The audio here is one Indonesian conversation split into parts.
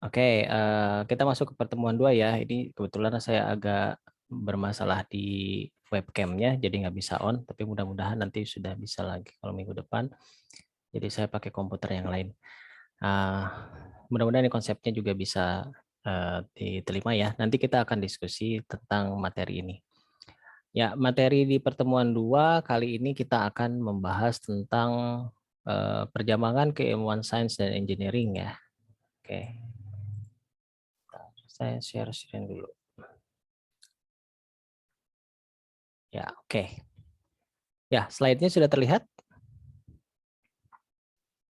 Oke, kita masuk ke pertemuan 2 ya. Ini kebetulan saya agak bermasalah di webcam-nya, jadi nggak bisa on, tapi mudah-mudahan nanti sudah bisa lagi kalau minggu depan. Jadi saya pakai komputer yang lain. Mudah-mudahan ini konsepnya juga bisa diterima ya. Nanti kita akan diskusi tentang materi ini. Ya, materi di pertemuan 2 kali ini kita akan membahas tentang perjalanan keilmuan sains dan engineering ya. Oke. Saya share screen dulu. Ya, oke. Ya, slide-nya sudah terlihat?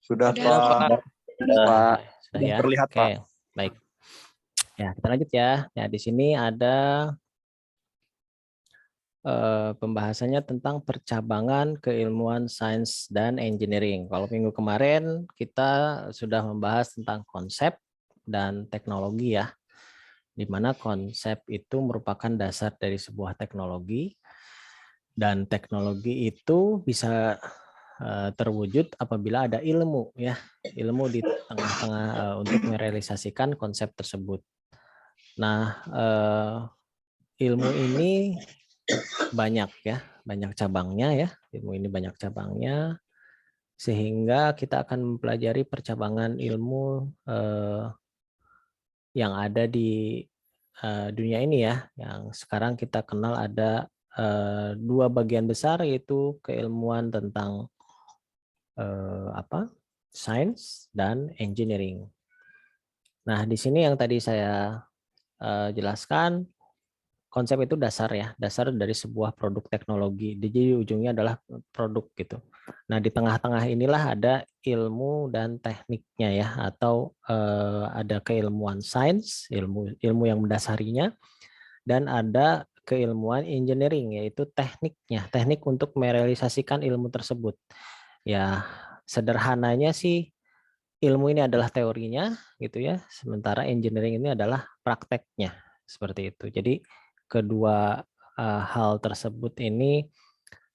Sudah, Sudah, Pak. Pak. Sudah Sudah ya. terlihat, Oke, Pak. baik. Ya, kita lanjut ya. Ya, di sini ada pembahasannya tentang percabangan keilmuan sains dan engineering. Kalau minggu kemarin kita sudah membahas tentang konsep dan teknologi ya, di mana konsep itu merupakan dasar dari sebuah teknologi dan teknologi itu bisa terwujud apabila ada ilmu ya, ilmu di tengah-tengah untuk merealisasikan konsep tersebut. Nah, ilmu ini banyak ya, banyak cabangnya ya. Ilmu ini banyak cabangnya, sehingga kita akan mempelajari percabangan ilmu yang ada di dunia ini ya. Yang sekarang kita kenal ada 2 bagian besar, yaitu keilmuan tentang sains dan engineering. Nah, di sini yang tadi saya jelaskan, konsep itu dasar ya, dasar dari sebuah produk teknologi. Jadi ujungnya adalah produk gitu. Nah, di tengah-tengah inilah ada ilmu dan tekniknya ya, atau ada keilmuan sains, ilmu yang mendasarinya, dan ada keilmuan engineering, yaitu tekniknya, teknik untuk merealisasikan ilmu tersebut. Ya, sederhananya sih ilmu ini adalah teorinya gitu ya, sementara engineering ini adalah prakteknya seperti itu. Jadi kedua hal tersebut ini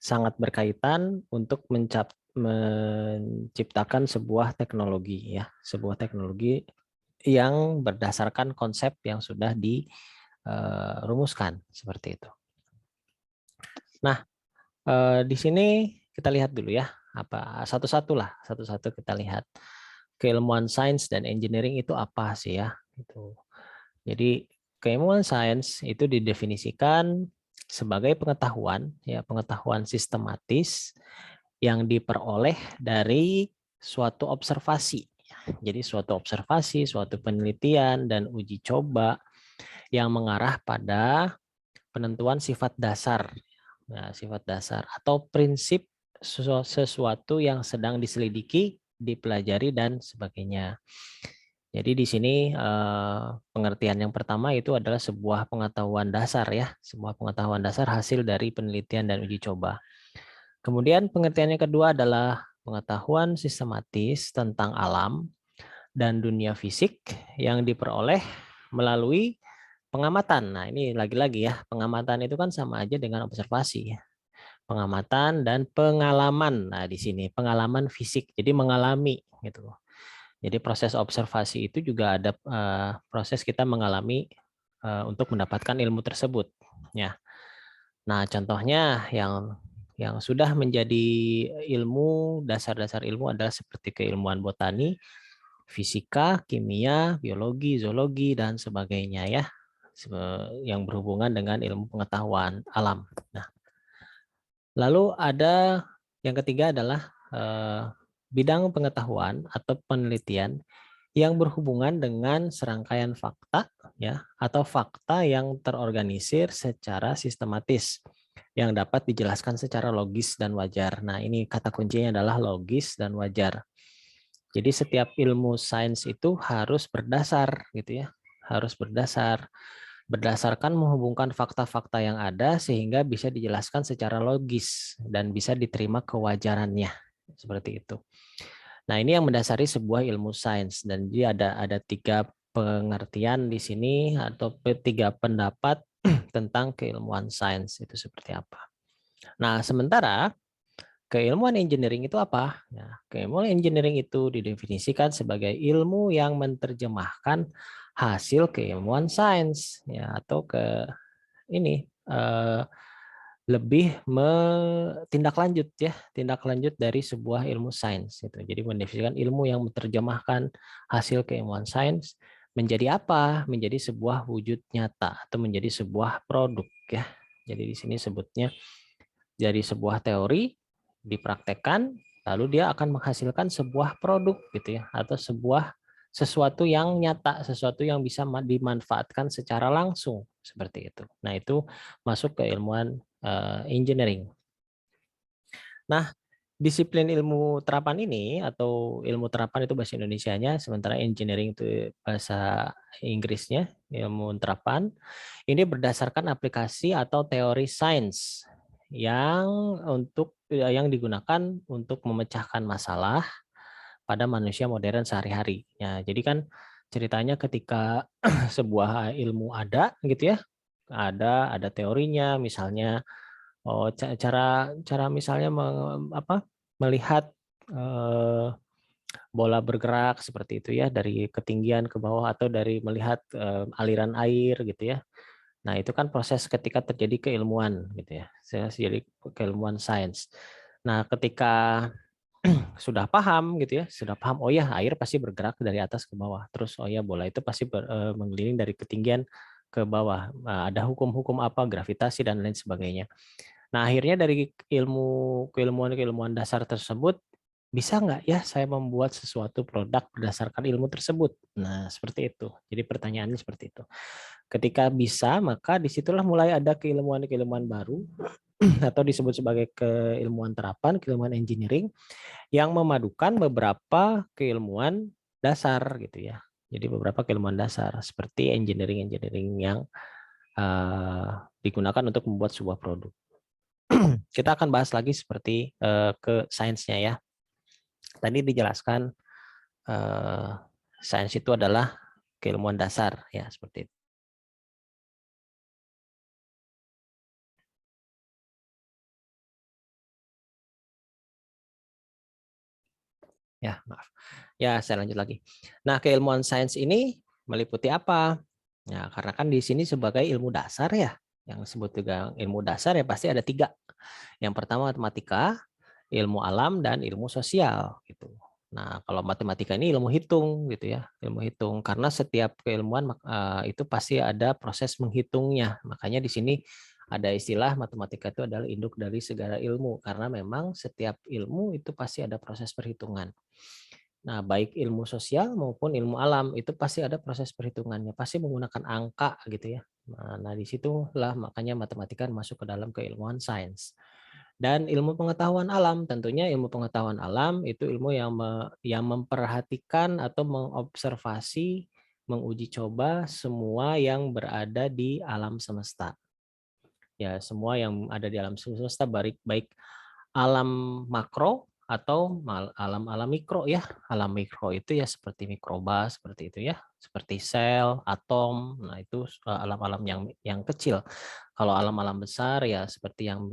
sangat berkaitan untuk menciptakan sebuah teknologi ya, sebuah teknologi yang berdasarkan konsep yang sudah dirumuskan seperti itu. Nah, di sini kita lihat dulu ya, apa satu-satu kita lihat keilmuan sains dan engineering itu apa sih ya gitu. Jadi keilmuan sains itu didefinisikan sebagai pengetahuan ya, pengetahuan sistematis yang diperoleh dari suatu observasi. Jadi suatu observasi, suatu penelitian dan uji coba yang mengarah pada penentuan sifat dasar. Nah, sifat dasar atau prinsip sesuatu yang sedang diselidiki, dipelajari dan sebagainya. Jadi di sini pengertian yang pertama itu adalah sebuah pengetahuan dasar ya, sebuah pengetahuan dasar hasil dari penelitian dan uji coba. Kemudian pengertian yang kedua adalah pengetahuan sistematis tentang alam dan dunia fisik yang diperoleh melalui pengamatan. Nah, ini lagi-lagi ya, pengamatan itu kan sama aja dengan observasi ya. Pengamatan dan pengalaman. Nah, di sini pengalaman fisik. Jadi mengalami gitu loh. Jadi proses observasi itu juga ada proses kita mengalami untuk mendapatkan ilmu tersebut ya. Nah, contohnya yang sudah menjadi ilmu, dasar-dasar ilmu adalah seperti keilmuan botani, fisika, kimia, biologi, zoologi dan sebagainya ya. Yang berhubungan dengan ilmu pengetahuan alam. Nah, lalu ada yang ketiga adalah bidang pengetahuan atau penelitian yang berhubungan dengan serangkaian fakta ya, atau fakta yang terorganisir secara sistematis yang dapat dijelaskan secara logis dan wajar. Nah, ini kata kuncinya adalah logis dan wajar. Jadi setiap ilmu sains itu harus berdasar gitu ya, harus berdasarkan menghubungkan fakta-fakta yang ada sehingga bisa dijelaskan secara logis dan bisa diterima kewajarannya seperti itu. Nah, ini yang mendasari sebuah ilmu sains, dan dia ada 3 pengertian di sini atau 3 pendapat tentang keilmuan sains itu seperti apa. Nah, sementara keilmuan engineering itu apa? Nah, keilmuan engineering itu didefinisikan sebagai ilmu yang menerjemahkan hasil keilmuan sains, ya, atau ke ini lebih tindak lanjut, ya, tindak lanjut dari sebuah ilmu sains itu. Jadi mendefinisikan ilmu yang menerjemahkan hasil keilmuan sains menjadi apa? Menjadi sebuah wujud nyata atau menjadi sebuah produk, ya. Jadi di sini sebutnya dari sebuah teori dipraktekkan, lalu dia akan menghasilkan sebuah produk gitu, ya, atau sesuatu yang nyata, sesuatu yang bisa dimanfaatkan secara langsung seperti itu. Nah, itu masuk ke ilmuwan engineering. Nah, disiplin ilmu terapan ini atau ilmu terapan itu bahasa Indonesianya, sementara engineering itu bahasa Inggrisnya, ilmu terapan. Ini berdasarkan aplikasi atau teori sains yang yang digunakan untuk memecahkan masalah pada manusia modern sehari-hari. Ya, jadi kan ceritanya ketika sebuah ilmu ada gitu, ya, ada teorinya, misalnya cara cara misalnya melihat bola bergerak seperti itu, ya, dari ketinggian ke bawah atau dari melihat aliran air gitu, ya. Nah, itu kan proses ketika terjadi keilmuan gitu, ya. Jadi keilmuan sains. Nah, ketika sudah paham gitu, ya, sudah paham, oh ya, air pasti bergerak dari atas ke bawah. Terus oh ya, bola itu pasti mengeliling dari ketinggian ke bawah. Nah, ada hukum-hukum apa, gravitasi dan lain sebagainya. Nah, akhirnya dari keilmuan dasar tersebut, bisa nggak ya saya membuat sesuatu produk berdasarkan ilmu tersebut? Nah, seperti itu. Jadi pertanyaannya seperti itu. Ketika bisa, maka disitulah mulai ada keilmuan-keilmuan baru atau disebut sebagai keilmuan terapan, keilmuan engineering, yang memadukan beberapa keilmuan dasar gitu, ya. Jadi beberapa keilmuan dasar seperti engineering yang digunakan untuk membuat sebuah produk. Kita akan bahas lagi seperti ke sainsnya, ya. Tadi dijelaskan sains itu adalah keilmuan dasar, ya, seperti itu. Ya, maaf. Ya, saya lanjut lagi. Nah, keilmuan sains ini meliputi apa? Ya, karena kan di sini sebagai ilmu dasar, ya. Yang disebut juga ilmu dasar, ya, pasti ada 3. Yang pertama matematika, ilmu alam, dan ilmu sosial gitu. Nah, kalau matematika ini ilmu hitung gitu, ya, ilmu hitung, karena setiap keilmuan itu pasti ada proses menghitungnya. Makanya di sini ada istilah matematika itu adalah induk dari segala ilmu, karena memang setiap ilmu itu pasti ada proses perhitungan. Nah, baik ilmu sosial maupun ilmu alam itu pasti ada proses perhitungannya, pasti menggunakan angka gitu, ya. Nah, di situlah makanya matematika masuk ke dalam keilmuan sains. Dan ilmu pengetahuan alam, tentunya ilmu pengetahuan alam itu ilmu yang memperhatikan atau mengobservasi, menguji coba semua yang berada di alam semesta. Ya, semua yang ada di alam semesta, baik alam makro atau alam-alam mikro, ya. Alam mikro itu ya seperti mikroba seperti itu, ya. Seperti sel, atom. Nah, itu alam-alam yang kecil. Kalau alam-alam besar ya seperti yang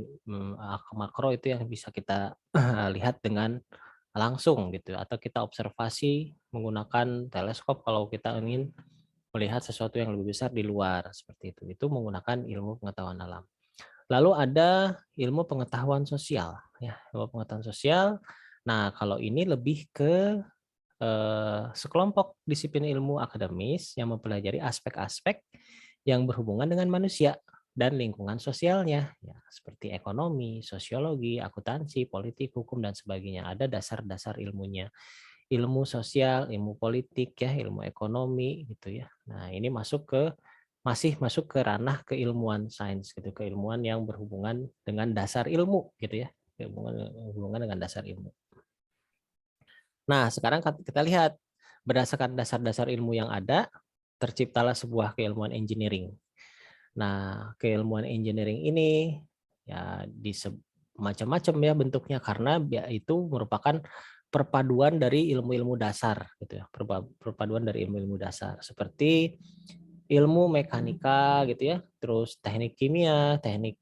makro itu yang bisa kita lihat dengan langsung gitu, atau kita observasi menggunakan teleskop kalau kita ingin melihat sesuatu yang lebih besar di luar seperti itu. Itu menggunakan ilmu pengetahuan alam. Lalu ada ilmu pengetahuan sosial, ya, ilmu pengetahuan sosial. Nah, kalau ini lebih ke sekelompok disiplin ilmu akademis yang mempelajari aspek-aspek yang berhubungan dengan manusia dan lingkungan sosialnya, ya, seperti ekonomi, sosiologi, akuntansi, politik, hukum, dan sebagainya. Ada dasar-dasar ilmunya. Ilmu sosial, ilmu politik, ya, ilmu ekonomi gitu, ya. Nah, ini masih masuk ke ranah keilmuan sains gitu, keilmuan yang berhubungan dengan dasar ilmu gitu, ya. Berhubungan dengan dasar ilmu. Nah, sekarang kita lihat berdasarkan dasar-dasar ilmu yang ada, terciptalah sebuah keilmuan engineering. Nah, keilmuan engineering ini ya macam-macam ya bentuknya, karena itu merupakan perpaduan dari ilmu-ilmu dasar gitu, ya. Perpaduan dari ilmu-ilmu dasar seperti ilmu mekanika gitu, ya, terus teknik kimia, teknik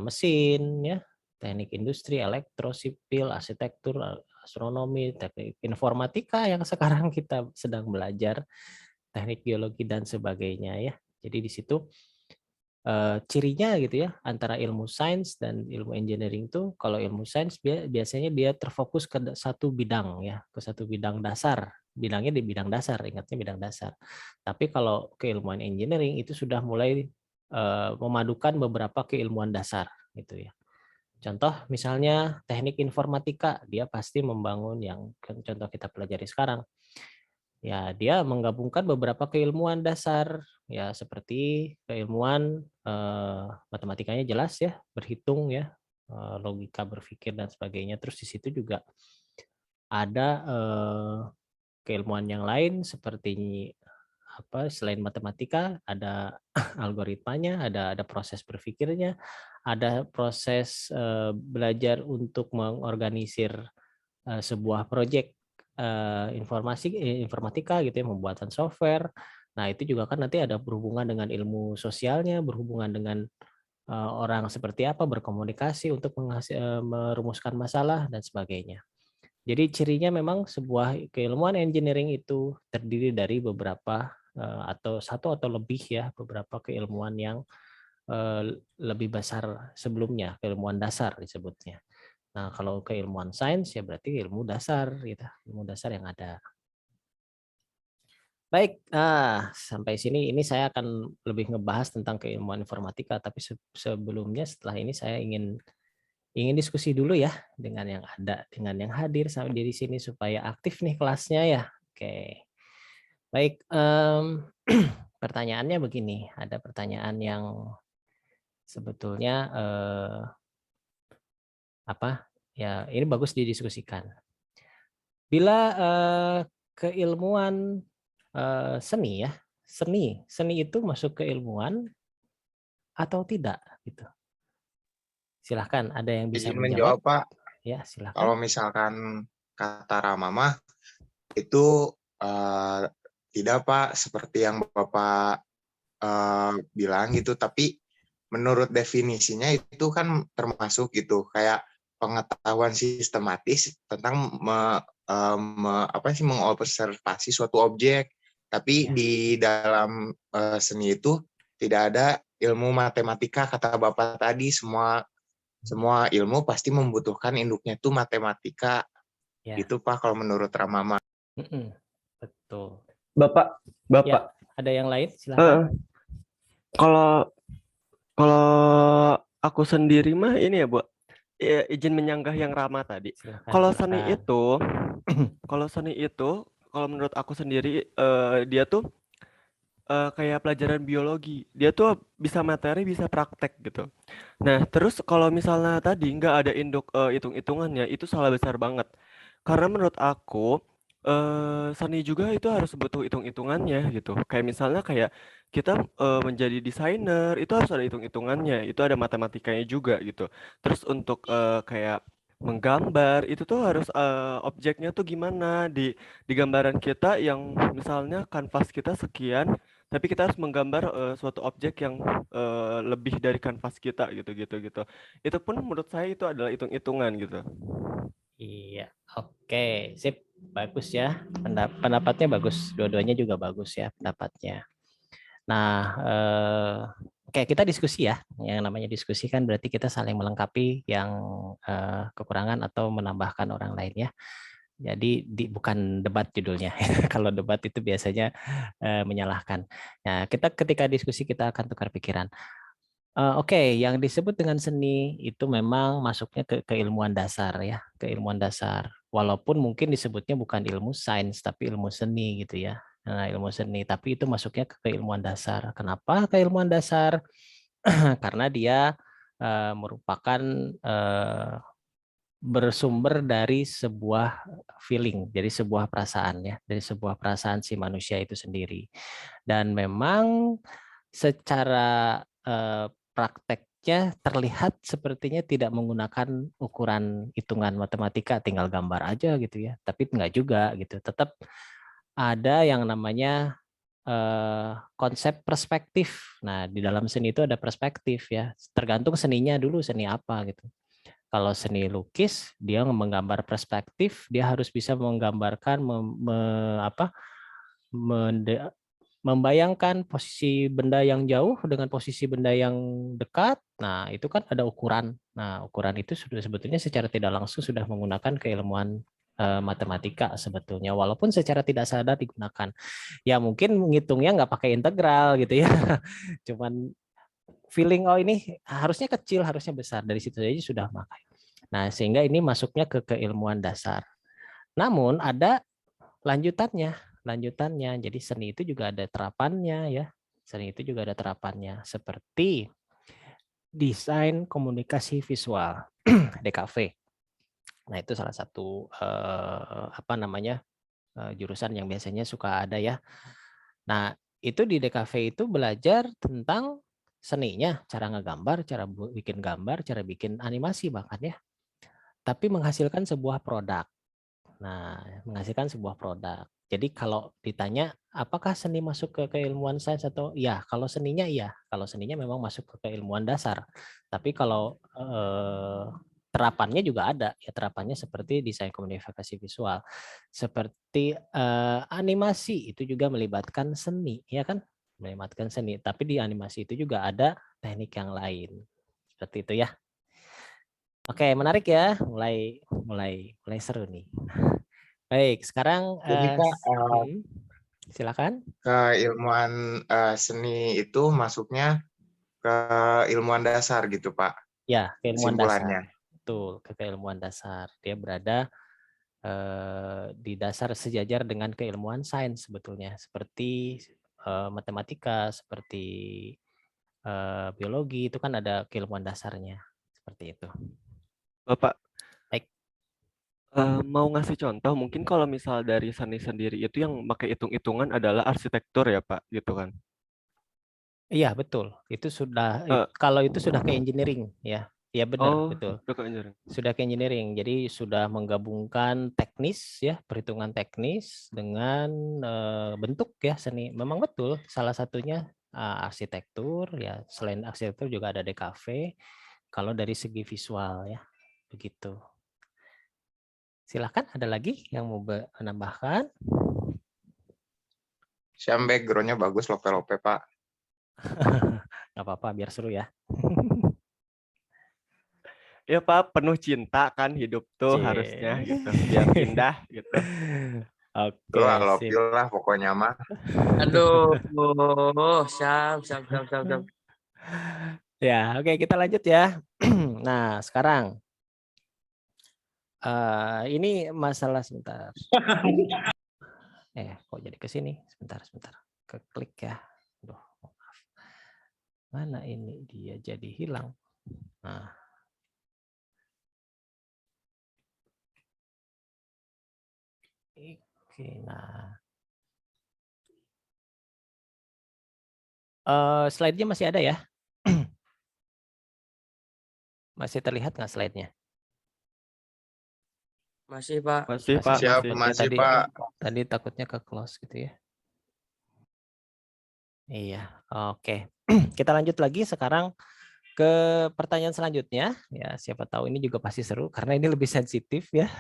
mesin, ya, teknik industri, elektro, sipil, arsitektur, astronomi, teknik informatika yang sekarang kita sedang belajar, teknik geologi dan sebagainya ya. Jadi di situ cirinya gitu ya antara ilmu sains dan ilmu engineering itu, kalau ilmu sains biasanya dia terfokus ke satu bidang ya, ke satu bidang dasar, bidangnya di bidang dasar, ingatnya bidang dasar. Tapi kalau keilmuan engineering itu sudah mulai memadukan beberapa keilmuan dasar gitu ya. Contoh misalnya teknik informatika, dia pasti membangun yang contoh kita pelajari sekarang. Ya, dia menggabungkan beberapa keilmuan dasar ya, seperti keilmuan matematikanya jelas ya, berhitung ya, logika berpikir dan sebagainya. Terus di situ juga ada keilmuan yang lain seperti apa, selain matematika ada algoritmanya, ada proses berpikirnya, ada proses belajar untuk mengorganisir sebuah proyek informatika gitu ya, pembuatan software. Nah, itu juga kan nanti ada berhubungan dengan ilmu sosialnya, berhubungan dengan orang seperti apa berkomunikasi untuk merumuskan masalah dan sebagainya. Jadi cirinya memang sebuah keilmuan engineering itu terdiri dari beberapa atau satu atau lebih ya, beberapa keilmuan yang lebih besar sebelumnya, keilmuan dasar disebutnya. Nah, kalau keilmuan sains ya berarti ilmu dasar gitu, ilmu dasar yang ada. Baik, sampai sini ini saya akan lebih ngebahas tentang keilmuan informatika, tapi sebelumnya setelah ini saya ingin diskusi dulu ya dengan yang ada, dengan yang hadir sama di sini supaya aktif nih kelasnya ya. Oke. Baik, pertanyaannya begini, ada pertanyaan yang sebetulnya apa? Ya, ini bagus didiskusikan. Bila keilmuan seni ya, seni itu masuk ke ilmuwan atau tidak gitu. Silahkan, ada yang bisa Izin menjawab? menjawab, Pak. Ya, silahkan. Kalau misalkan kata Ramama itu tidak, Pak, seperti yang Bapak bilang gitu, tapi menurut definisinya itu kan termasuk gitu kayak pengetahuan sistematis tentang mengobservasi suatu objek, tapi Ya. di dalam seni itu tidak ada ilmu matematika kata Bapak tadi. Semua ilmu pasti membutuhkan induknya itu matematika. Ya. Itu, Pak, kalau menurut Ramama. Betul. Bapak, Ya, Bapak, ada yang lain? Silahkan. kalau kalau aku sendiri mah ini ya, Bu, izin menyanggah yang Rama tadi. Silahkan, Kalau seni silahkan. itu, kalau menurut aku sendiri, dia tuh kayak pelajaran biologi. Dia tuh bisa materi, bisa praktek gitu. Nah, terus kalau misalnya tadi nggak ada induk hitung-hitungannya, itu salah besar banget. Karena menurut aku seni juga itu harus butuh hitung-hitungannya gitu. Kayak misalnya kayak kita menjadi desainer itu harus ada hitung-hitungannya, itu ada matematikanya juga gitu. Terus untuk kayak menggambar itu tuh harus objeknya tuh gimana di gambaran kita yang misalnya kanvas kita sekian, tapi kita harus menggambar suatu objek yang lebih dari kanvas kita gitu. Itu pun menurut saya itu adalah hitung-hitungan gitu. Iya, oke, sip, bagus ya. Pendapatnya bagus, dua-duanya juga bagus ya pendapatnya. Nah, oke, kita diskusi ya. Yang namanya diskusi kan berarti kita saling melengkapi yang kekurangan atau menambahkan orang lain ya. Jadi bukan debat judulnya. Kalau debat itu biasanya menyalahkan. Nah, kita ketika diskusi kita akan tukar pikiran. Oke, yang disebut dengan seni itu memang masuknya ke keilmuan dasar ya, keilmuan dasar. Walaupun mungkin disebutnya bukan ilmu sains tapi ilmu seni gitu ya. Nah, ilmu seni, tapi itu masuknya ke keilmuan dasar. Kenapa keilmuan dasar? Karena dia merupakan bersumber dari sebuah feeling, dari sebuah perasaan ya, dari sebuah perasaan si manusia itu sendiri. Dan memang secara prakteknya terlihat sepertinya tidak menggunakan ukuran hitungan matematika, tinggal gambar aja gitu ya. Tapi enggak juga gitu. Tetap ada yang namanya konsep perspektif. Nah, di dalam seni itu ada perspektif ya. Tergantung seninya dulu, seni apa gitu. Kalau seni lukis, dia menggambar perspektif, dia harus bisa menggambarkan membayangkan posisi benda yang jauh dengan posisi benda yang dekat. Nah, itu kan ada ukuran. Nah, ukuran itu sudah sebetulnya secara tidak langsung sudah menggunakan keilmuan matematika sebetulnya, walaupun secara tidak sadar digunakan. Ya mungkin menghitungnya nggak pakai integral gitu ya, cuman feeling oh ini harusnya kecil, harusnya besar, dari situ saja sudah pakai. Nah, sehingga ini masuknya ke keilmuan dasar. Namun ada lanjutannya. Jadi seni itu juga ada terapannya ya. Seni itu juga ada terapannya seperti desain komunikasi visual DKV. Nah, itu salah satu jurusan yang biasanya suka ada ya. Nah, itu di DKV itu belajar tentang seninya, cara ngegambar, cara bikin gambar, cara bikin animasi bahkan ya. Tapi menghasilkan sebuah produk. Nah, menghasilkan sebuah produk. Jadi kalau ditanya apakah seni masuk ke keilmuan sains atau iya, kalau seninya memang masuk ke keilmuan dasar. Tapi kalau terapannya juga ada, ya terapannya seperti desain komunikasi visual, seperti animasi itu juga melibatkan seni, ya kan? Melibatkan seni. Tapi di animasi itu juga ada teknik yang lain. Seperti itu ya. Oke, menarik ya. Mulai seru nih. Baik, sekarang Jadi Pak, silakan. keilmuan seni itu masuknya ke ilmuwan dasar gitu Pak, Ya, keilmuan dasar. kesimpulannya. Betul, ke keilmuan dasar. Dia berada di dasar sejajar dengan keilmuan sains sebetulnya, seperti matematika, seperti biologi itu kan ada keilmuan dasarnya, seperti itu. Bapak Baik. mau ngasih contoh, mungkin kalau misal dari seni sendiri itu yang pakai hitung-hitungan adalah arsitektur ya Pak, gitu kan? Iya, betul. Itu sudah Eh, kalau itu sudah ke engineering ya. Iya benar, oh, betul. udah ke engineering. Sudah ke engineering. Jadi sudah menggabungkan teknis ya, perhitungan teknis dengan bentuk ya seni. Memang betul salah satunya arsitektur ya. Selain arsitektur juga ada DKV. Kalau dari segi visual ya, begitu. Silakan ada lagi yang mau menambahkan? Siapa background-nya bagus, lope-lope Pak. Nggak apa-apa, biar seru ya. Ya Pak, penuh cinta kan hidup tuh harusnya Cie. gitu, biar indah gitu. Oke, Lah, lopi sip. lah pokoknya mah. Aduh, siap, siap, siap, siap, siap. Ya, oke kita lanjut ya. Nah, sekarang ini masalah sebentar. Kok jadi ke sini? Sebentar. Keklik ya. Aduh, maaf. Mana ini dia jadi hilang. Nah. Oke, nah. Slide-nya masih ada ya? Masih terlihat nggak slide-nya? Masih, Pak. Masih Pak, Siap, masih. masih tadi, Pak. Tadi takutnya ke close gitu ya. Iya, oke. Kita lanjut lagi sekarang ke pertanyaan selanjutnya. Ya, siapa tahu ini juga pasti seru karena ini lebih sensitif ya.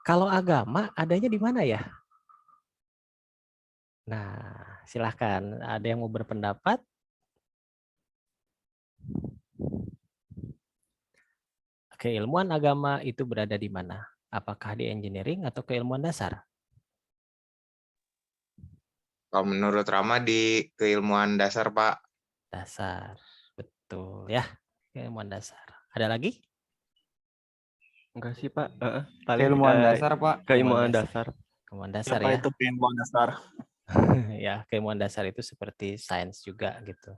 Kalau agama adanya di mana ya? Nah, silahkan. Ada yang mau berpendapat? Keilmuan agama itu berada di mana? Apakah di engineering atau keilmuan dasar? Kalau menurut Rama di keilmuan dasar Pak. Dasar. Betul ya. Keilmuan dasar. Ada lagi? Enggak sih Pak, paling Keilmuan dasar, Pak. keilmuan dasar. Keilmuan dasar Apa ya. itu keilmuan dasar? Ya, keilmuan dasar itu seperti sains juga gitu.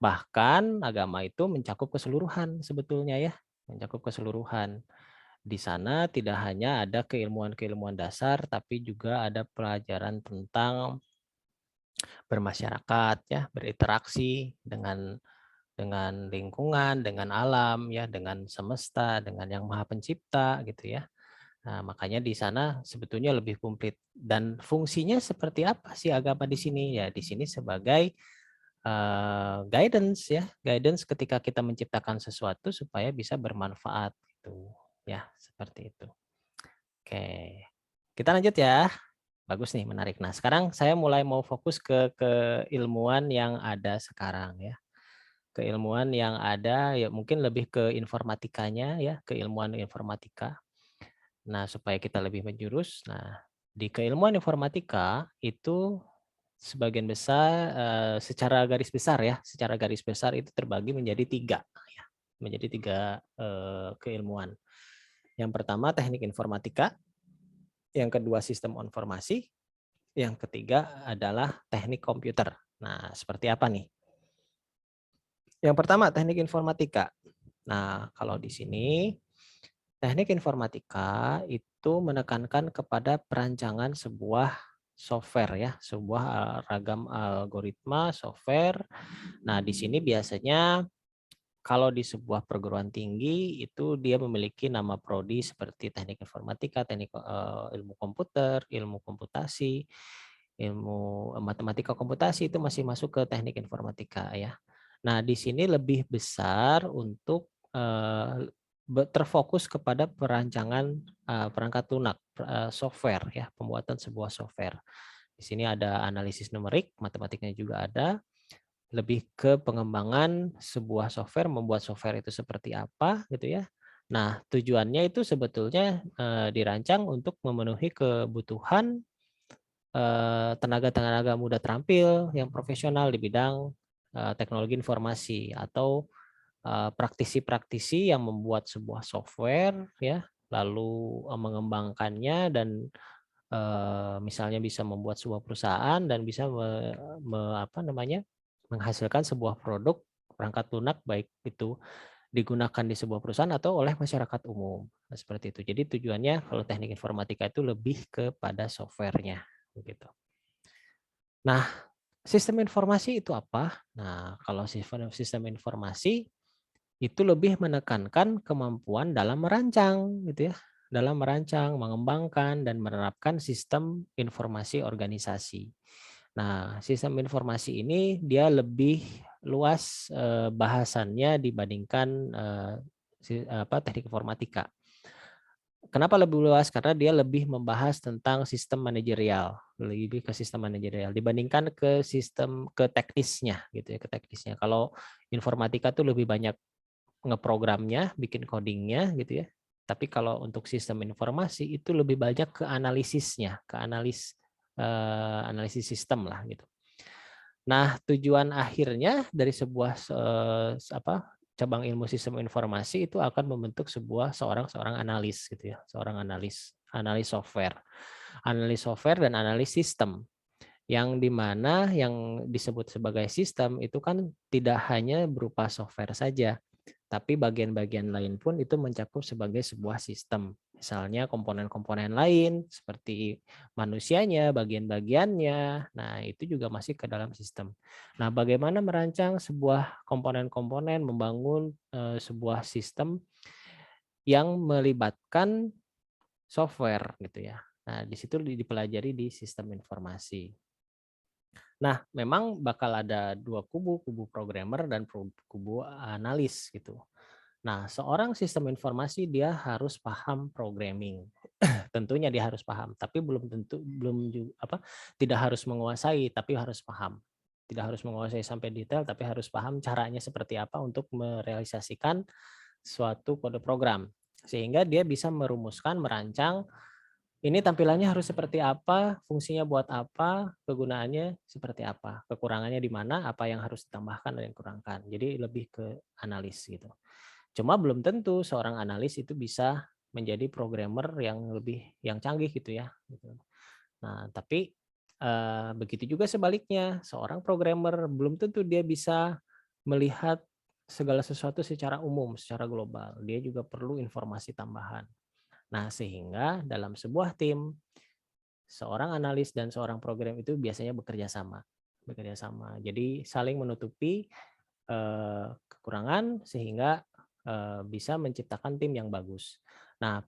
Bahkan agama itu mencakup keseluruhan sebetulnya ya, mencakup keseluruhan. Di sana tidak hanya ada keilmuan-keilmuan dasar, tapi juga ada pelajaran tentang bermasyarakat ya, berinteraksi dengan lingkungan, dengan alam ya, dengan semesta, dengan yang Maha Pencipta gitu ya. Nah, makanya di sana sebetulnya lebih komplit. Dan fungsinya seperti apa sih agama di sini? Ya, di sini sebagai guidance ya, guidance ketika kita menciptakan sesuatu supaya bisa bermanfaat gitu ya, seperti itu. Oke. Kita lanjut ya. Bagus nih, menarik. Nah, sekarang saya mulai mau fokus ke keilmuan yang ada sekarang ya. Keilmuan yang ada ya mungkin lebih ke informatikanya ya, keilmuan informatika. Nah, supaya kita lebih menjurus. Nah, di keilmuan informatika itu sebagian besar secara garis besar ya, secara garis besar itu terbagi menjadi 3 ya, menjadi 3 keilmuan. Yang pertama teknik informatika, yang kedua sistem informasi, yang ketiga adalah teknik komputer. Nah, seperti apa nih? Yang pertama teknik informatika. Nah, kalau di sini teknik informatika itu menekankan kepada perancangan sebuah software ya, sebuah ragam algoritma software. Nah, di sini biasanya kalau di sebuah perguruan tinggi itu dia memiliki nama prodi seperti teknik informatika, teknik ilmu komputer, ilmu komputasi, ilmu matematika komputasi itu masih masuk ke teknik informatika ya. Nah, di sini lebih besar untuk terfokus kepada perancangan perangkat lunak software ya, pembuatan sebuah software. Di sini ada analisis numerik, matematiknya juga ada, lebih ke pengembangan sebuah software, membuat software itu seperti apa gitu ya. Nah, tujuannya itu sebetulnya dirancang untuk memenuhi kebutuhan tenaga-tenaga muda terampil yang profesional di bidang teknologi informasi atau praktisi-praktisi yang membuat sebuah software ya, lalu mengembangkannya dan misalnya bisa membuat sebuah perusahaan dan bisa menghasilkan sebuah produk perangkat lunak baik itu digunakan di sebuah perusahaan atau oleh masyarakat umum. Nah, seperti itu. Jadi tujuannya kalau teknik informatika itu lebih kepada softwarenya begitu. Nah, sistem informasi itu apa? Nah, kalau sistem informasi itu lebih menekankan kemampuan dalam merancang gitu ya, dalam merancang, mengembangkan dan menerapkan sistem informasi organisasi. Nah, sistem informasi ini dia lebih luas bahasannya dibandingkan teknik informatika. Kenapa lebih luas? Karena dia lebih membahas tentang sistem manajerial, lebih ke sistem manajerial dibandingkan ke teknisnya gitu ya, ke teknisnya. Kalau informatika tuh lebih banyak ngeprogramnya, bikin codingnya gitu ya. Tapi kalau untuk sistem informasi itu lebih banyak ke analisisnya, ke analisis sistem lah gitu. Nah, tujuan akhirnya dari sebuah cabang ilmu sistem informasi itu akan membentuk seorang analis gitu ya, seorang analis software. Analis software dan analis sistem. Yang dimana yang disebut sebagai sistem itu kan tidak hanya berupa software saja, tapi bagian-bagian lain pun itu mencakup sebagai sebuah sistem. Misalnya komponen-komponen lain seperti manusianya, bagian-bagiannya. Nah, itu juga masih ke dalam sistem. Nah, bagaimana merancang sebuah komponen-komponen, membangun sebuah sistem yang melibatkan software gitu ya. Nah, di situ dipelajari di sistem informasi. Nah, memang bakal ada dua kubu programmer dan kubu analis gitu. Nah, seorang sistem informasi dia harus paham programming. Tentunya dia harus paham, tapi tidak harus menguasai, tapi harus paham. Tidak harus menguasai sampai detail, tapi harus paham caranya seperti apa untuk merealisasikan suatu kode program. Sehingga dia bisa merumuskan, merancang ini tampilannya harus seperti apa, fungsinya buat apa, kegunaannya seperti apa, kekurangannya di mana, apa yang harus ditambahkan dan dikurangkan. Jadi lebih ke analis gitu. Cuma belum tentu seorang analis itu bisa menjadi programmer yang canggih gitu ya. Nah, tapi begitu juga sebaliknya, seorang programmer belum tentu dia bisa melihat segala sesuatu secara umum, secara global. Dia juga perlu informasi tambahan. Nah, sehingga dalam sebuah tim, seorang analis dan seorang program itu biasanya bekerja sama. Jadi saling menutupi kekurangan sehingga bisa menciptakan tim yang bagus. Nah,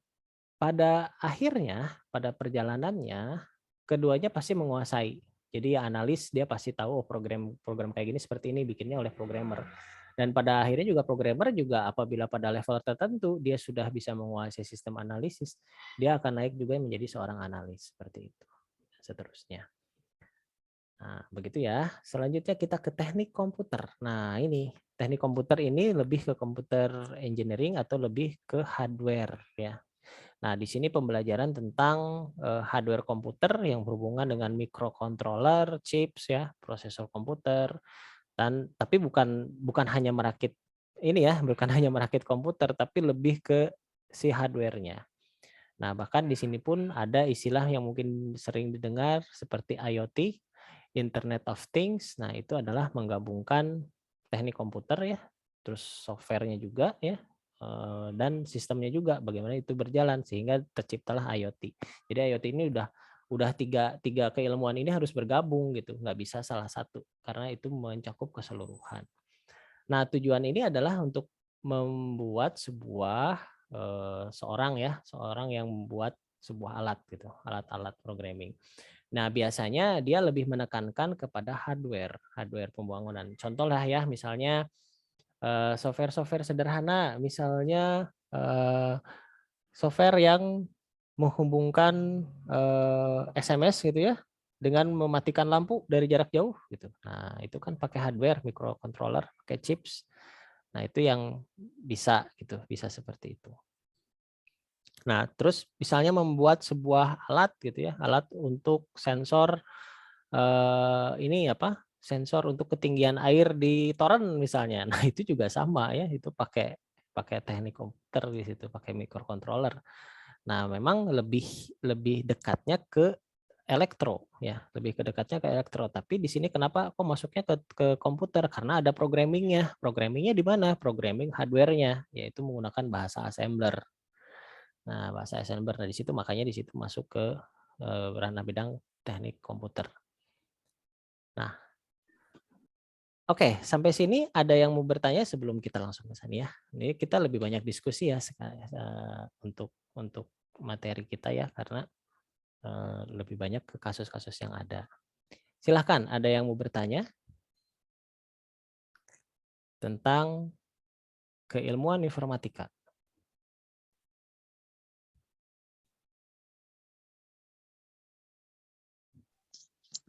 pada akhirnya, pada perjalanannya, keduanya pasti menguasai. Jadi analis dia pasti tahu program kayak gini seperti ini bikinnya oleh programmer. Dan pada akhirnya juga programmer juga apabila pada level tertentu dia sudah bisa menguasai sistem analisis, dia akan naik juga menjadi seorang analis seperti itu. Seterusnya. Nah, begitu ya. Selanjutnya kita ke teknik komputer. Nah, ini teknik komputer ini lebih ke komputer engineering atau lebih ke hardware ya. Nah, di sini pembelajaran tentang hardware komputer yang berhubungan dengan microcontroller, chips ya, prosesor komputer, dan tapi bukan hanya merakit ini ya, bukan hanya merakit komputer, tapi lebih ke si hardware-nya. Nah, bahkan di sini pun ada istilah yang mungkin sering didengar seperti IoT, Internet of Things. Nah, itu adalah menggabungkan teknik komputer ya, terus softwarenya juga ya, dan sistemnya juga bagaimana itu berjalan sehingga terciptalah IoT. Jadi IoT ini udah tiga keilmuan ini harus bergabung gitu, nggak bisa salah satu karena itu mencakup keseluruhan. Nah, tujuan ini adalah untuk membuat sebuah seorang yang membuat sebuah alat gitu, alat-alat programming. Nah, biasanya dia lebih menekankan kepada hardware pembangunan. Contoh lah ya, misalnya software-software sederhana, misalnya software yang menghubungkan SMS gitu ya dengan mematikan lampu dari jarak jauh gitu. Nah, itu kan pakai hardware, microcontroller, pakai chips. Nah, itu yang bisa gitu, bisa seperti itu. Nah, terus misalnya membuat sebuah alat gitu ya, alat untuk sensor ini apa? Sensor untuk ketinggian air di toren misalnya. Nah, itu juga sama ya, itu pakai pakai teknik komputer di situ, pakai microcontroller. Nah, memang lebih lebih dekatnya ke elektro ya, lebih ke dekatnya ke elektro. Tapi di sini kenapa kok masuknya ke komputer? Karena ada programmingnya. Programmingnya di mana? Programming hardware-nya, yaitu menggunakan bahasa assembler. Nah, bahasa assembler di situ makanya di situ masuk ke ranah bidang teknik komputer. Nah, oke, sampai sini ada yang mau bertanya sebelum kita langsung ke sana ya. Ini kita lebih banyak diskusi ya untuk materi kita ya karena lebih banyak ke kasus-kasus yang ada. Silahkan, ada yang mau bertanya tentang keilmuan informatika.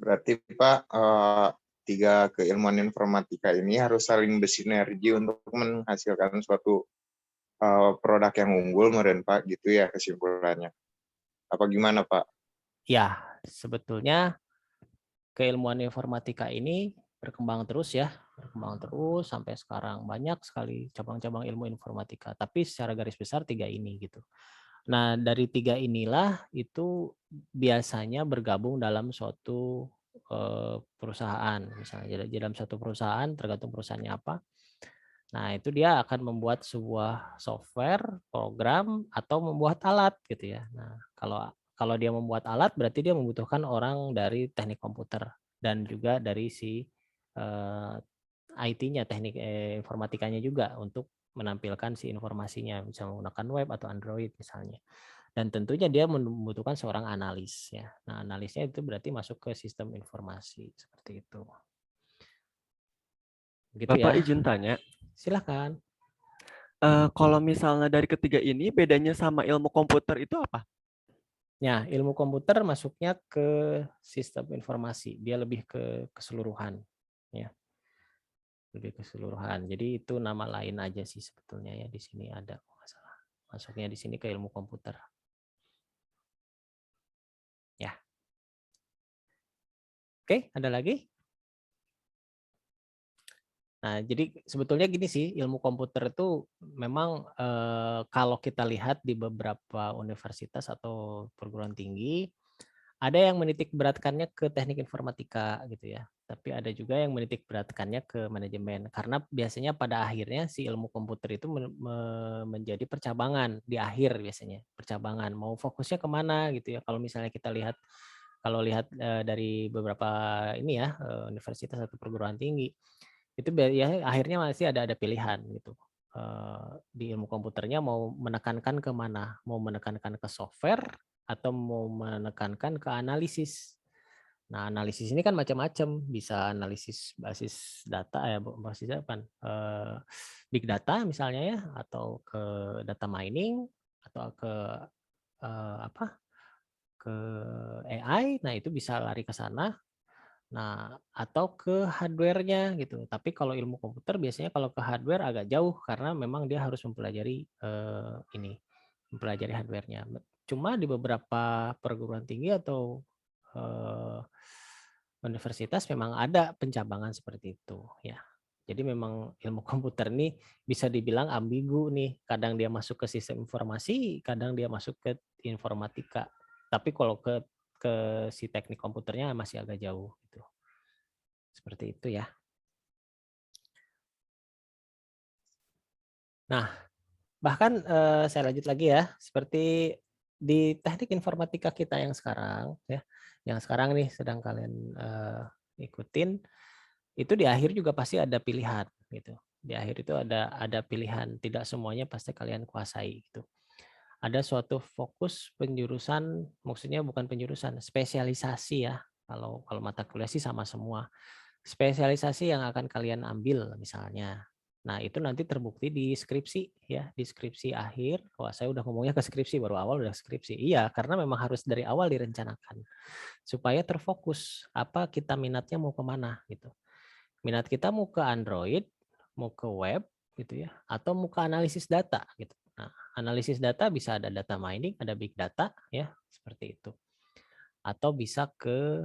Berarti Pak, tiga keilmuan informatika ini harus saling bersinergi untuk menghasilkan suatu produk yang unggul, meren Pak, gitu ya kesimpulannya. Apa gimana Pak? Ya, sebetulnya keilmuan informatika ini berkembang terus ya, berkembang terus sampai sekarang banyak sekali cabang-cabang ilmu informatika. Tapi secara garis besar tiga ini gitu. Nah, dari tiga inilah itu biasanya bergabung dalam suatu perusahaan. Misalnya dalam satu perusahaan, tergantung perusahaannya apa. Nah, itu dia akan membuat sebuah software, program, atau membuat alat gitu ya. Nah, kalau dia membuat alat berarti dia membutuhkan orang dari teknik komputer dan juga dari si IT-nya, teknik informatikanya juga untuk menampilkan si informasinya, bisa menggunakan web atau Android misalnya. Dan tentunya dia membutuhkan seorang analis ya. Nah, analisnya itu berarti masuk ke sistem informasi seperti itu. Gitu Bapak ya. izin tanya, Silakan. kalau misalnya dari ketiga ini bedanya sama ilmu komputer itu apa? Ya, ilmu komputer masuknya ke sistem informasi. Dia lebih ke keseluruhan ya. Lebih keseluruhan. Jadi itu nama lain aja sih sebetulnya ya, di sini ada masalah. Masuknya di sini ke ilmu komputer. Ya. Oke, ada lagi? Nah, jadi sebetulnya gini sih, ilmu komputer itu memang kalau kita lihat di beberapa universitas atau perguruan tinggi, ada yang menitik beratkannya ke teknik informatika gitu ya. Tapi ada juga yang menitik beratkannya ke manajemen. Karena biasanya pada akhirnya si ilmu komputer itu menjadi percabangan di akhir biasanya. Percabangan, mau fokusnya kemana gitu ya. Kalau misalnya kita lihat, kalau lihat dari beberapa ini ya, universitas atau perguruan tinggi, itu ya akhirnya masih ada pilihan gitu. Di ilmu komputernya mau menekankan ke mana, mau menekankan ke software atau mau menekankan ke analisis. Nah, analisis ini kan macam-macam, bisa analisis basis data ya, basis apa? Big data misalnya ya, atau ke data mining, atau ke apa? Ke AI. Nah, itu bisa lari ke sana. Nah, atau ke hardware-nya gitu. Tapi kalau ilmu komputer biasanya kalau ke hardware agak jauh karena memang dia harus mempelajari mempelajari hardware-nya. Cuma di beberapa perguruan tinggi atau universitas memang ada pencabangan seperti itu ya. Jadi memang ilmu komputer ini bisa dibilang ambigu nih. Kadang dia masuk ke sistem informasi, kadang dia masuk ke informatika. Tapi kalau ke si teknik komputernya masih agak jauh gitu. Seperti itu ya. Nah, bahkan saya lanjut lagi ya, seperti di teknik informatika kita yang sekarang ya, yang sekarang nih sedang kalian ikutin, itu di akhir juga pasti ada pilihan gitu. Di akhir itu ada pilihan, tidak semuanya pasti kalian kuasai gitu. Ada suatu fokus penjurusan, maksudnya bukan penjurusan, spesialisasi ya. Kalau mata kuliah sih sama semua. Spesialisasi yang akan kalian ambil misalnya. Nah, itu nanti terbukti di skripsi ya, di skripsi akhir. Wah, saya udah ngomongnya ke skripsi, baru awal udah skripsi. Iya, karena memang harus dari awal direncanakan supaya terfokus apa kita minatnya mau kemana gitu. Minat kita mau ke Android, mau ke web gitu ya, atau mau ke analisis data gitu. Nah, analisis data bisa ada data mining, ada big data ya, seperti itu. Atau bisa ke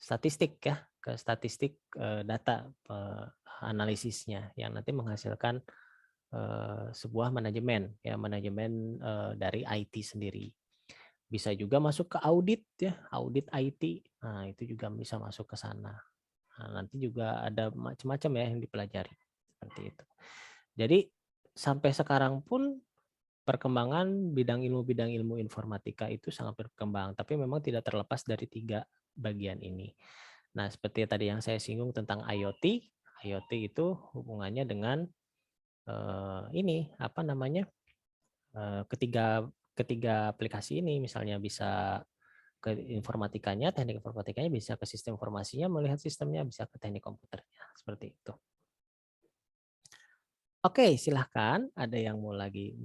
statistik ya, ke statistik data analisisnya yang nanti menghasilkan sebuah manajemen ya, manajemen dari IT sendiri. Bisa juga masuk ke audit ya, audit IT. Nah, itu juga bisa masuk ke sana. Nah, nanti juga ada macam-macam ya yang dipelajari seperti itu. Jadi sampai sekarang pun perkembangan bidang ilmu informatika itu sangat berkembang, tapi memang tidak terlepas dari 3 bagian ini. Nah, seperti tadi yang saya singgung tentang IoT, IoT itu hubungannya dengan ini apa namanya? Ketiga aplikasi ini, misalnya bisa ke informatikanya, teknik informatikanya, bisa ke sistem informasinya, melihat sistemnya, bisa ke teknik komputernya, seperti itu. Oke, silahkan. Ada yang mau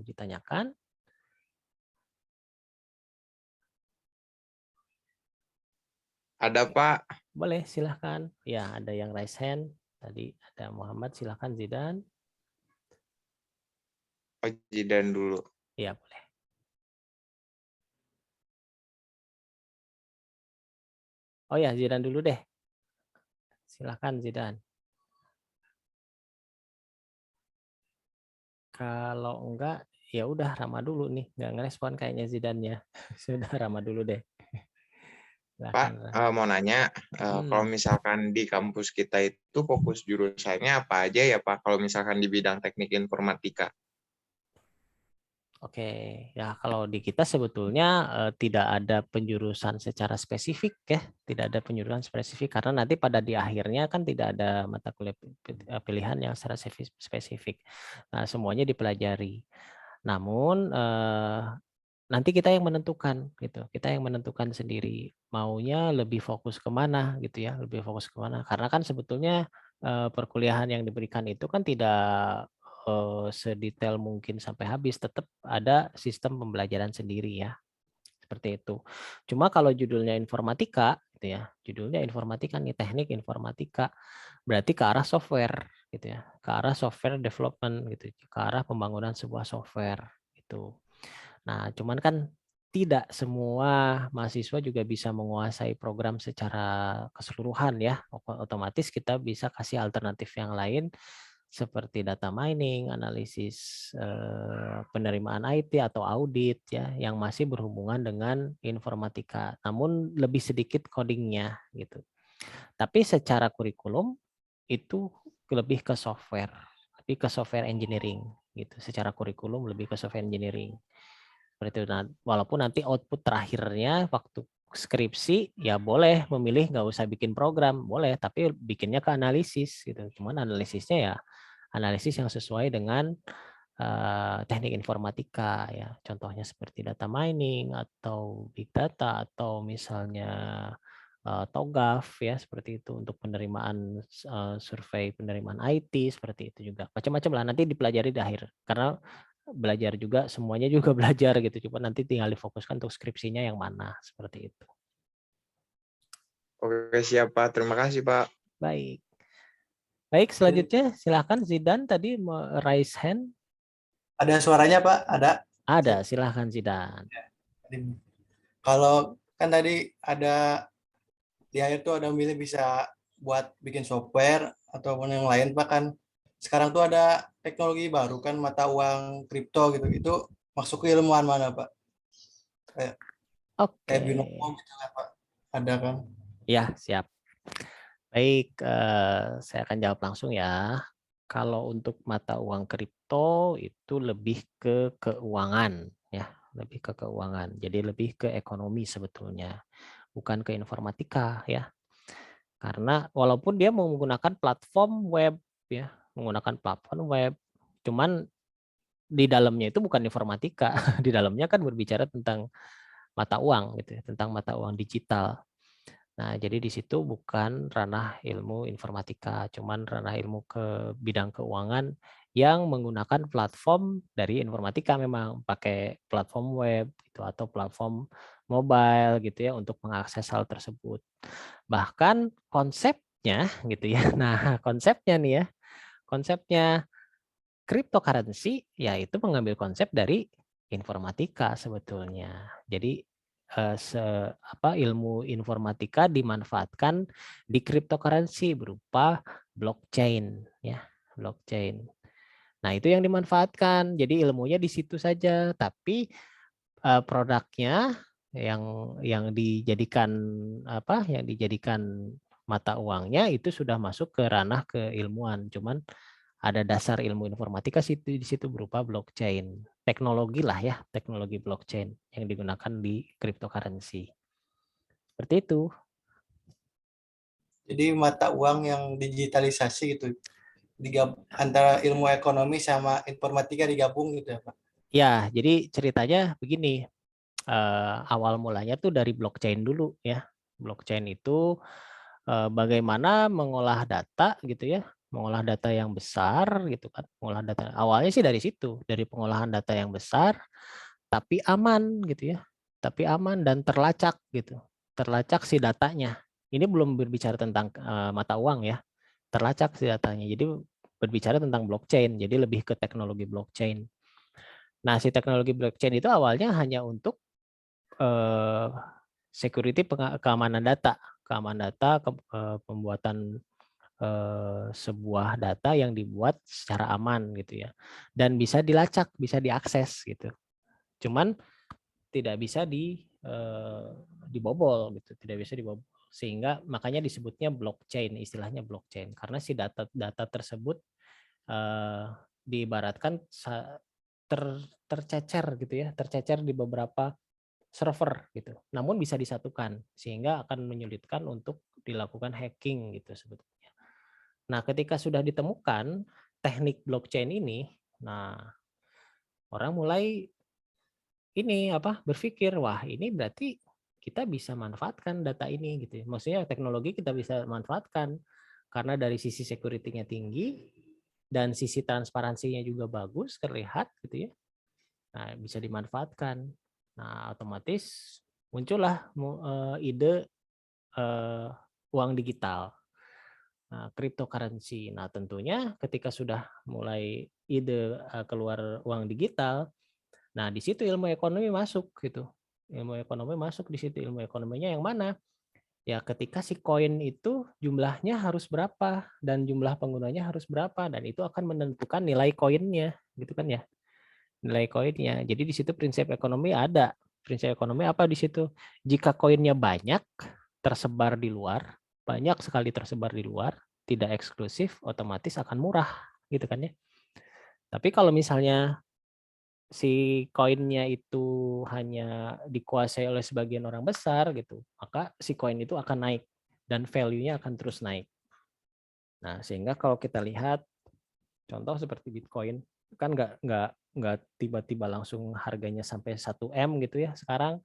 ditanyakan? Ada Pak. Boleh, silahkan. Ya, ada yang raise hand. Tadi ada Muhammad, silahkan Zidan. Oh, Zidan dulu. Ya, boleh. Oh ya, Zidan dulu deh. Silahkan Zidan. Kalau enggak, ya udah Rama dulu nih. Nggak ngerespon kayaknya Zidannya. Sudah Rama dulu deh. Pak, Silahkan. mau nanya, kalau misalkan di kampus kita itu fokus jurusannya apa aja ya Pak, kalau misalkan di bidang teknik informatika? Oke, ya kalau di kita sebetulnya tidak ada penjurusan secara spesifik ya, tidak ada penjurusan spesifik karena nanti pada di akhirnya kan tidak ada mata kuliah pilihan yang secara spesifik. Nah, semuanya dipelajari. Namun nanti kita yang menentukan gitu, kita yang menentukan sendiri maunya lebih fokus kemana gitu ya, lebih fokus kemana. Karena kan sebetulnya perkuliahan yang diberikan itu kan tidak sedetail mungkin sampai habis, tetap ada sistem pembelajaran sendiri ya, seperti itu. Cuma kalau judulnya informatika gitu ya, judulnya informatika nih, teknik informatika, berarti ke arah software gitu ya, ke arah software development gitu, ke arah pembangunan sebuah software gitu. Nah, cuman kan tidak semua mahasiswa juga bisa menguasai program secara keseluruhan ya. Otomatis kita bisa kasih alternatif yang lain seperti data mining, analisis penerimaan IT atau audit ya yang masih berhubungan dengan informatika. Namun lebih sedikit codingnya gitu. Tapi secara kurikulum itu lebih ke software, lebih ke software engineering gitu. Secara kurikulum lebih ke software engineering. Seperti itu. Nah, walaupun nanti output terakhirnya waktu skripsi ya boleh memilih nggak usah bikin program, boleh, tapi bikinnya ke analisis gitu. Cuman analisisnya ya analisis yang sesuai dengan teknik informatika ya. Contohnya seperti data mining atau big data atau misalnya TOGAF ya seperti itu untuk penerimaan survei penerimaan IT seperti itu juga macam-macam lah nanti dipelajari di akhir karena belajar juga semuanya juga belajar gitu cuma nanti tinggal difokuskan untuk skripsinya yang mana seperti itu. Oke, siap Pak. Terima kasih Pak. Baik selanjutnya silakan Zidan tadi mau raise hand. Ada suaranya Pak? Ada silakan Zidan. Kalau kan tadi ada di akhir tuh ada milih bisa buat bikin software ataupun yang lain Pak kan. Sekarang tuh ada teknologi baru kan mata uang kripto gitu. Itu masuk ke ilmuwan mana Pak? Kayak binomo gitu kan Pak. Ada kan? Ya, siap. Baik, saya akan jawab langsung ya. Kalau untuk mata uang kripto itu lebih ke keuangan ya, lebih ke keuangan. Jadi lebih ke ekonomi sebetulnya, bukan ke informatika ya. Karena walaupun dia menggunakan platform web ya, menggunakan platform web, cuman di dalamnya itu bukan informatika, di dalamnya kan berbicara tentang mata uang gitu ya, tentang mata uang digital. Nah, jadi di situ bukan ranah ilmu informatika, cuman ranah ilmu ke bidang keuangan yang menggunakan platform dari informatika memang pakai platform web gitu atau platform mobile gitu ya untuk mengakses hal tersebut. Bahkan konsepnya gitu ya. Nah, konsepnya nih ya. Konsepnya cryptocurrency yaitu mengambil konsep dari informatika sebetulnya. Jadi ilmu informatika dimanfaatkan di cryptocurrency berupa blockchain ya, blockchain. Nah, itu yang dimanfaatkan. Jadi ilmunya di situ saja, tapi produknya yang dijadikan yang dijadikan mata uangnya itu sudah masuk ke ranah keilmuan. Cuman ada dasar ilmu informatika di situ berupa blockchain. Teknologi lah ya, teknologi blockchain yang digunakan di cryptocurrency. Seperti itu. Jadi mata uang yang digitalisasi gitu. Antara ilmu ekonomi sama informatika digabung gitu ya Pak. Ya, jadi ceritanya begini. Awal mulanya tuh dari blockchain dulu ya. Blockchain itu bagaimana mengolah data gitu ya, mengolah data yang besar gitu kan, mengolah data. Awalnya sih dari situ, dari pengolahan data yang besar tapi aman gitu ya. Tapi aman dan terlacak gitu. Terlacak si datanya. Ini belum berbicara tentang mata uang ya. Terlacak si datanya. Jadi berbicara tentang blockchain. Jadi lebih ke teknologi blockchain. Nah, si teknologi blockchain itu awalnya hanya untuk security keamanan data, pembuatan sebuah data yang dibuat secara aman gitu ya, dan bisa dilacak, bisa diakses gitu. Cuman tidak bisa dibobol gitu, tidak bisa dibobol, sehingga makanya disebutnya blockchain, istilahnya blockchain karena si data tersebut diibaratkan tercecer gitu ya, tercecer di beberapa server gitu. Namun bisa disatukan sehingga akan menyulitkan untuk dilakukan hacking gitu sebetulnya. Nah, ketika sudah ditemukan teknik blockchain ini, nah orang mulai berpikir, wah ini berarti kita bisa manfaatkan data ini gitu ya. Maksudnya teknologi kita bisa manfaatkan karena dari sisi security-nya tinggi dan sisi transparansinya juga bagus terlihat gitu ya. Nah, bisa dimanfaatkan. Nah, otomatis muncullah ide uang digital. Nah, cryptocurrency. Nah, tentunya ketika sudah mulai ide keluar uang digital, nah di situ ilmu ekonomi masuk gitu. Ilmu ekonomi masuk di situ. Ilmu ekonominya yang mana? Ya ketika si koin itu jumlahnya harus berapa dan jumlah penggunanya harus berapa dan itu akan menentukan nilai koinnya, gitu kan ya. Nilai koinnya. Jadi di situ prinsip ekonomi ada. Prinsip ekonomi apa di situ? Jika koinnya banyak tersebar di luar, banyak sekali tersebar di luar, tidak eksklusif, otomatis akan murah, gitu kan ya. Tapi kalau misalnya si koinnya itu hanya dikuasai oleh sebagian orang besar gitu, maka si koin itu akan naik dan value-nya akan terus naik. Nah, sehingga kalau kita lihat contoh seperti Bitcoin kan nggak tiba-tiba langsung harganya sampai 1 M gitu ya. Sekarang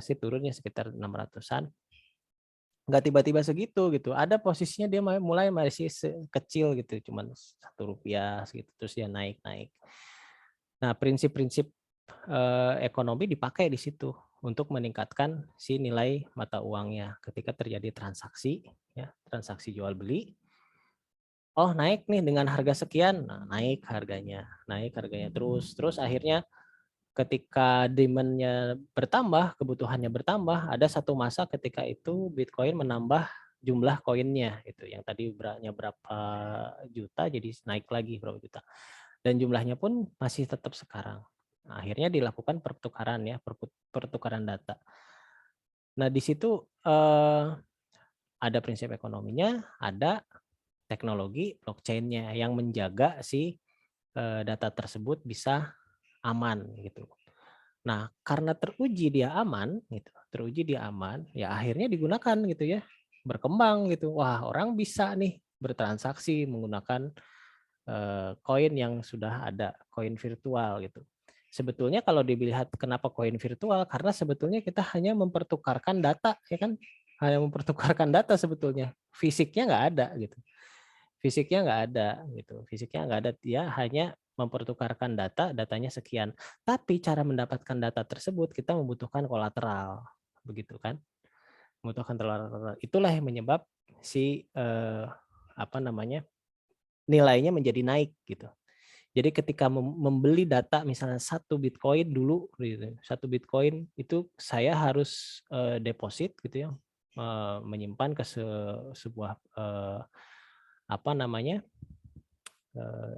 sih turunnya sekitar 600-an. nggak tiba-tiba segitu gitu. Ada posisinya dia mulai masih kecil gitu, cuman Rp1 segitu, terus dia naik. Nah, prinsip-prinsip ekonomi dipakai di situ untuk meningkatkan si nilai mata uangnya ketika terjadi transaksi, ya, transaksi jual beli. Oh, naik nih dengan harga sekian, nah, naik harganya terus akhirnya ketika demand-nya bertambah, kebutuhannya bertambah, ada satu masa ketika itu Bitcoin menambah jumlah koinnya itu yang tadi berapa juta jadi naik lagi berapa juta. Dan jumlahnya pun masih tetap sekarang. Nah, akhirnya dilakukan pertukaran ya, pertukaran data. Nah, di situ ada prinsip ekonominya, ada teknologi blockchain-nya yang menjaga si data tersebut bisa aman gitu. Nah, karena teruji dia aman gitu, ya akhirnya digunakan gitu ya, berkembang gitu. Wah, orang bisa nih bertransaksi menggunakan koin yang sudah ada, koin virtual gitu. Sebetulnya kalau dilihat kenapa koin virtual, karena sebetulnya kita hanya mempertukarkan data, ya kan? Hanya mempertukarkan data sebetulnya, fisiknya nggak ada gitu. Fisiknya nggak ada gitu, fisiknya nggak ada, dia hanya mempertukarkan datanya sekian. Tapi cara mendapatkan data tersebut kita membutuhkan kolateral, begitu kan? Membutuhkan kolateral. Itulah yang menyebab si nilainya menjadi naik gitu. Jadi ketika membeli data misalnya 1 Bitcoin dulu, gitu, 1 Bitcoin itu saya harus deposit gitu ya, menyimpan ke sebuah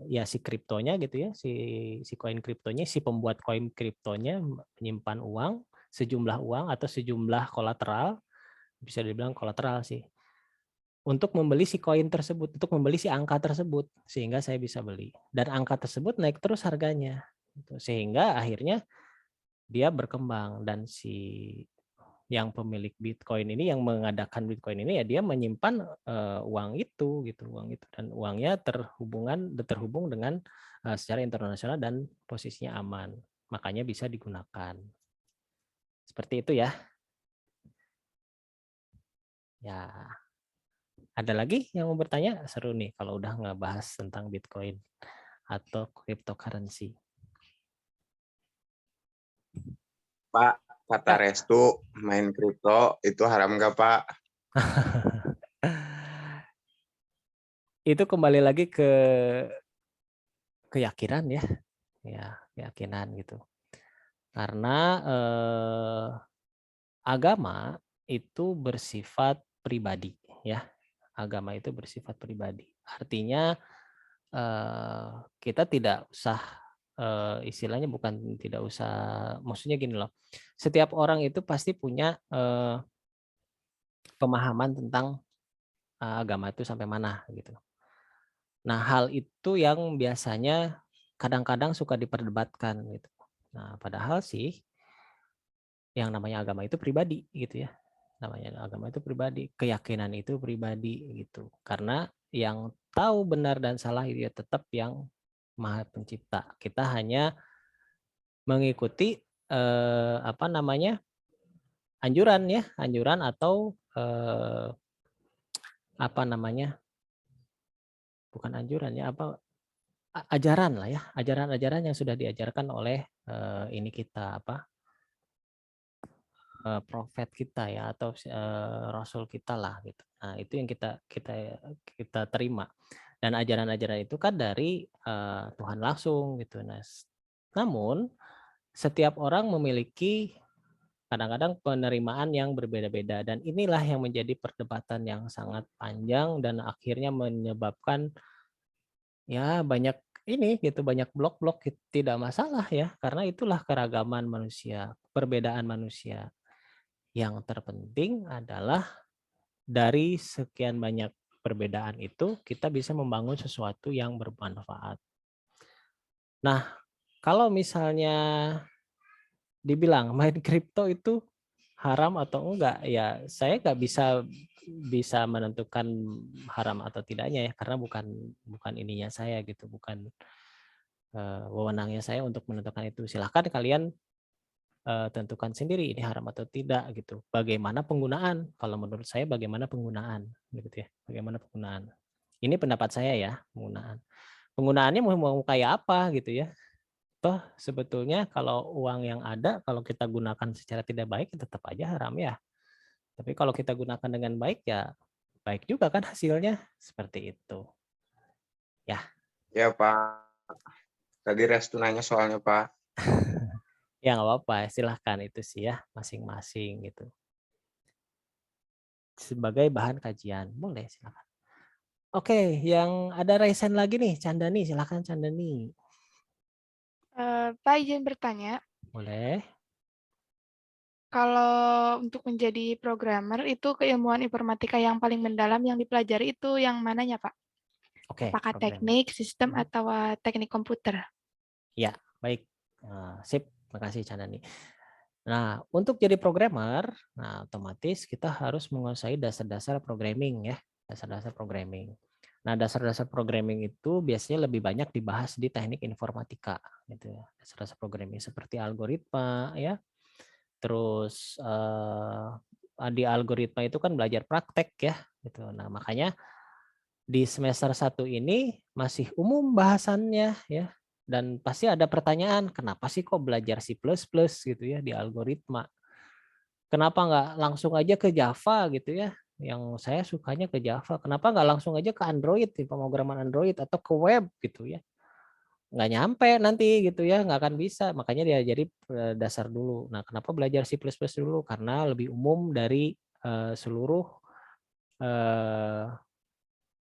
ya si kriptonya gitu ya, si koin kriptonya, si pembuat koin kriptonya menyimpan uang, sejumlah uang atau sejumlah kolateral, bisa dibilang kolateral sih, untuk membeli si koin tersebut, untuk membeli si angka tersebut, sehingga saya bisa beli. Dan angka tersebut naik terus harganya, gitu. Sehingga akhirnya dia berkembang dan si yang pemilik Bitcoin ini, yang mengadakan Bitcoin ini ya dia menyimpan uang itu gitu, dan uangnya terhubung dengan secara internasional dan posisinya aman, makanya bisa digunakan. Seperti itu ya. Ya, ada lagi yang mau bertanya? Seru nih kalau udah ngebahas tentang Bitcoin atau cryptocurrency. Pak, kata Restu main kripto itu haram nggak Pak? Itu kembali lagi ke keyakinan ya, keyakinan gitu. Karena agama itu bersifat pribadi ya. Agama itu bersifat pribadi. Artinya kita tidak usah istilahnya bukan tidak usah, maksudnya gini loh. Setiap orang itu pasti punya pemahaman tentang agama itu sampai mana gitu. Nah, hal itu yang biasanya kadang-kadang suka diperdebatkan gitu. Nah, padahal sih yang namanya agama itu pribadi gitu ya. Namanya agama itu pribadi, keyakinan itu pribadi gitu. Karena yang tahu benar dan salah itu ya tetap yang Maha Pencipta. Kita hanya mengikuti anjuran atau bukan anjuran ya, ajaran lah ya, ajaran-ajaran yang sudah diajarkan oleh ini kita profet kita ya, atau rasul kita lah gitu. Nah, itu yang kita terima. Dan ajaran-ajaran itu kan dari Tuhan langsung gitu. Nah, namun setiap orang memiliki kadang-kadang penerimaan yang berbeda-beda, dan inilah yang menjadi perdebatan yang sangat panjang dan akhirnya menyebabkan ya banyak ini gitu, banyak blok-blok, tidak masalah ya, karena itulah keragaman manusia, perbedaan manusia. Yang terpenting adalah dari sekian banyak perbedaan itu kita bisa membangun sesuatu yang bermanfaat. Nah, kalau misalnya dibilang main kripto itu haram atau enggak, ya saya nggak bisa menentukan haram atau tidaknya ya, karena bukan ininya saya gitu, bukan wewenangnya saya untuk menentukan itu. Silahkan kalian tentukan sendiri ini haram atau tidak gitu. Bagaimana penggunaan? Kalau menurut saya bagaimana penggunaan gitu ya. Bagaimana penggunaan. Ini pendapat saya ya, penggunaan. Penggunaannya mau kayak apa gitu ya. Toh sebetulnya kalau uang yang ada kalau kita gunakan secara tidak baik tetap aja haram ya. Tapi kalau kita gunakan dengan baik ya baik juga kan hasilnya seperti itu. Ya. Ya Pak. Tadi Restu nanya soalnya Pak. Ya nggak apa-apa, silahkan itu sih ya masing-masing gitu. Sebagai bahan kajian, boleh silahkan. Oke, yang ada Raisen lagi nih, Candani, silahkan Candani. Pak izin bertanya, Boleh. kalau untuk menjadi programmer itu keilmuan informatika yang paling mendalam yang dipelajari itu yang mananya, Pak? Oke. Apakah program. teknik, sistem, atau teknik komputer? Ya, baik. Sip, makasih Candani. Nah, untuk jadi programmer, nah otomatis kita harus menguasai dasar-dasar programming ya, dasar-dasar programming. Nah, dasar-dasar programming itu biasanya lebih banyak dibahas di teknik informatika gitu ya. Dasar-dasar programming seperti algoritma ya. Terus di algoritma itu kan belajar praktek ya gitu. Nah, makanya di semester 1 ini masih umum bahasannya ya. Dan pasti ada pertanyaan, kenapa sih kok belajar C++ gitu ya di algoritma? Kenapa nggak langsung aja ke Java gitu ya? Yang saya sukanya ke Java. Kenapa nggak langsung aja ke Android, di pemrograman Android atau ke web gitu ya? Nggak nyampe nanti gitu ya, nggak akan bisa. Makanya dia jadi dasar dulu. Nah, kenapa belajar C++ dulu? Karena lebih umum dari seluruh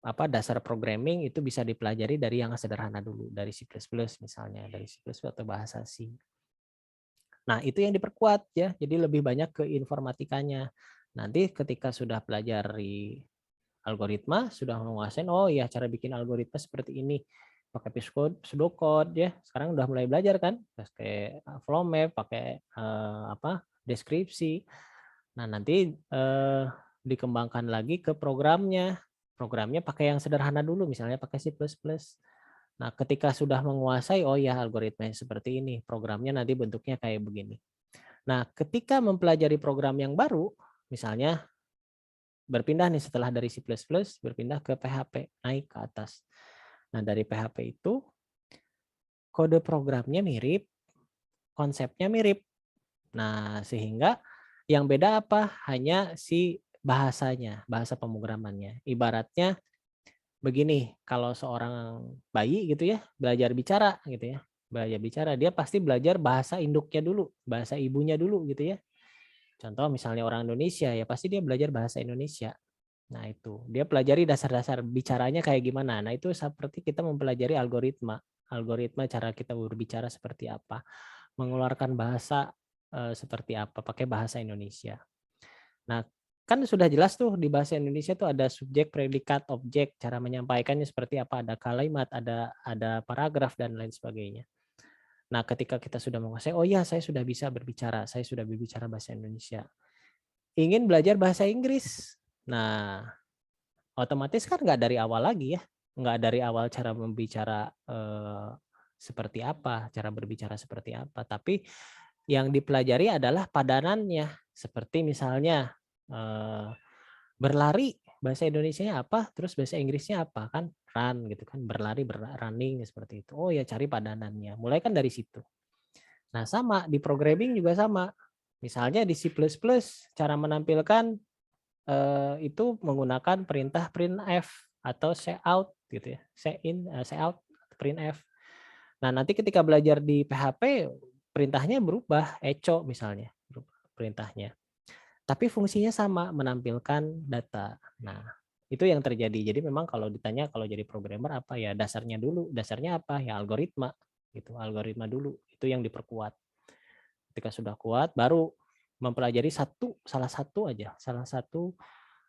dasar programming itu bisa dipelajari dari yang sederhana dulu, dari C++ misalnya, dari C++ atau bahasa C. Nah, itu yang diperkuat ya. Jadi lebih banyak ke informatikanya. Nanti ketika sudah pelajari algoritma, sudah menguasai, oh ya cara bikin algoritma seperti ini. Pakai pseudocode ya. Sekarang udah mulai belajar kan, pakai flow map, pakai deskripsi. Nah, nanti dikembangkan lagi ke programnya. Programnya pakai yang sederhana dulu, misalnya pakai C++. Nah, ketika sudah menguasai, oh ya algoritmanya seperti ini, programnya nanti bentuknya kayak begini. Nah, ketika mempelajari program yang baru, misalnya berpindah nih setelah dari C++, berpindah ke PHP, naik ke atas. Nah, dari PHP itu, kode programnya mirip, konsepnya mirip. Nah, sehingga yang beda apa? Hanya si bahasanya, bahasa pemrogramannya. Ibaratnya begini, kalau seorang bayi gitu ya, belajar bicara gitu ya. Belajar bicara, dia pasti belajar bahasa induknya dulu, bahasa ibunya dulu gitu ya. Contoh misalnya orang Indonesia, ya pasti dia belajar bahasa Indonesia. Nah itu, dia pelajari dasar-dasar bicaranya kayak gimana. Nah itu seperti kita mempelajari algoritma. Algoritma cara kita berbicara seperti apa. Mengeluarkan bahasa seperti apa, pakai bahasa Indonesia. Nah, kan sudah jelas tuh di bahasa Indonesia tuh ada subjek, predikat, objek, cara menyampaikannya seperti apa, ada kalimat, ada paragraf dan lain sebagainya. Nah, ketika kita sudah menguasai, oh ya saya sudah bisa berbicara, saya sudah berbicara bahasa Indonesia. Ingin belajar bahasa Inggris. Nah, otomatis kan nggak dari awal lagi ya, nggak dari awal cara membicara seperti apa, cara berbicara seperti apa, tapi yang dipelajari adalah padanannya, seperti misalnya berlari bahasa Indonesianya apa, terus bahasa Inggrisnya apa kan, run gitu kan, berlari, running seperti itu. Oh ya cari padanannya, mulai kan dari situ. Nah sama di programming juga sama, misalnya di C++ cara menampilkan itu menggunakan perintah printf atau cout gitu ya, cout, printf. Nah nanti ketika belajar di PHP perintahnya berubah, echo misalnya perintahnya. Tapi fungsinya sama, menampilkan data. Nah, itu yang terjadi. Jadi memang kalau ditanya kalau jadi programmer apa ya dasarnya dulu. Dasarnya apa? Ya algoritma gitu. Algoritma dulu. Itu yang diperkuat. Ketika sudah kuat baru mempelajari salah satu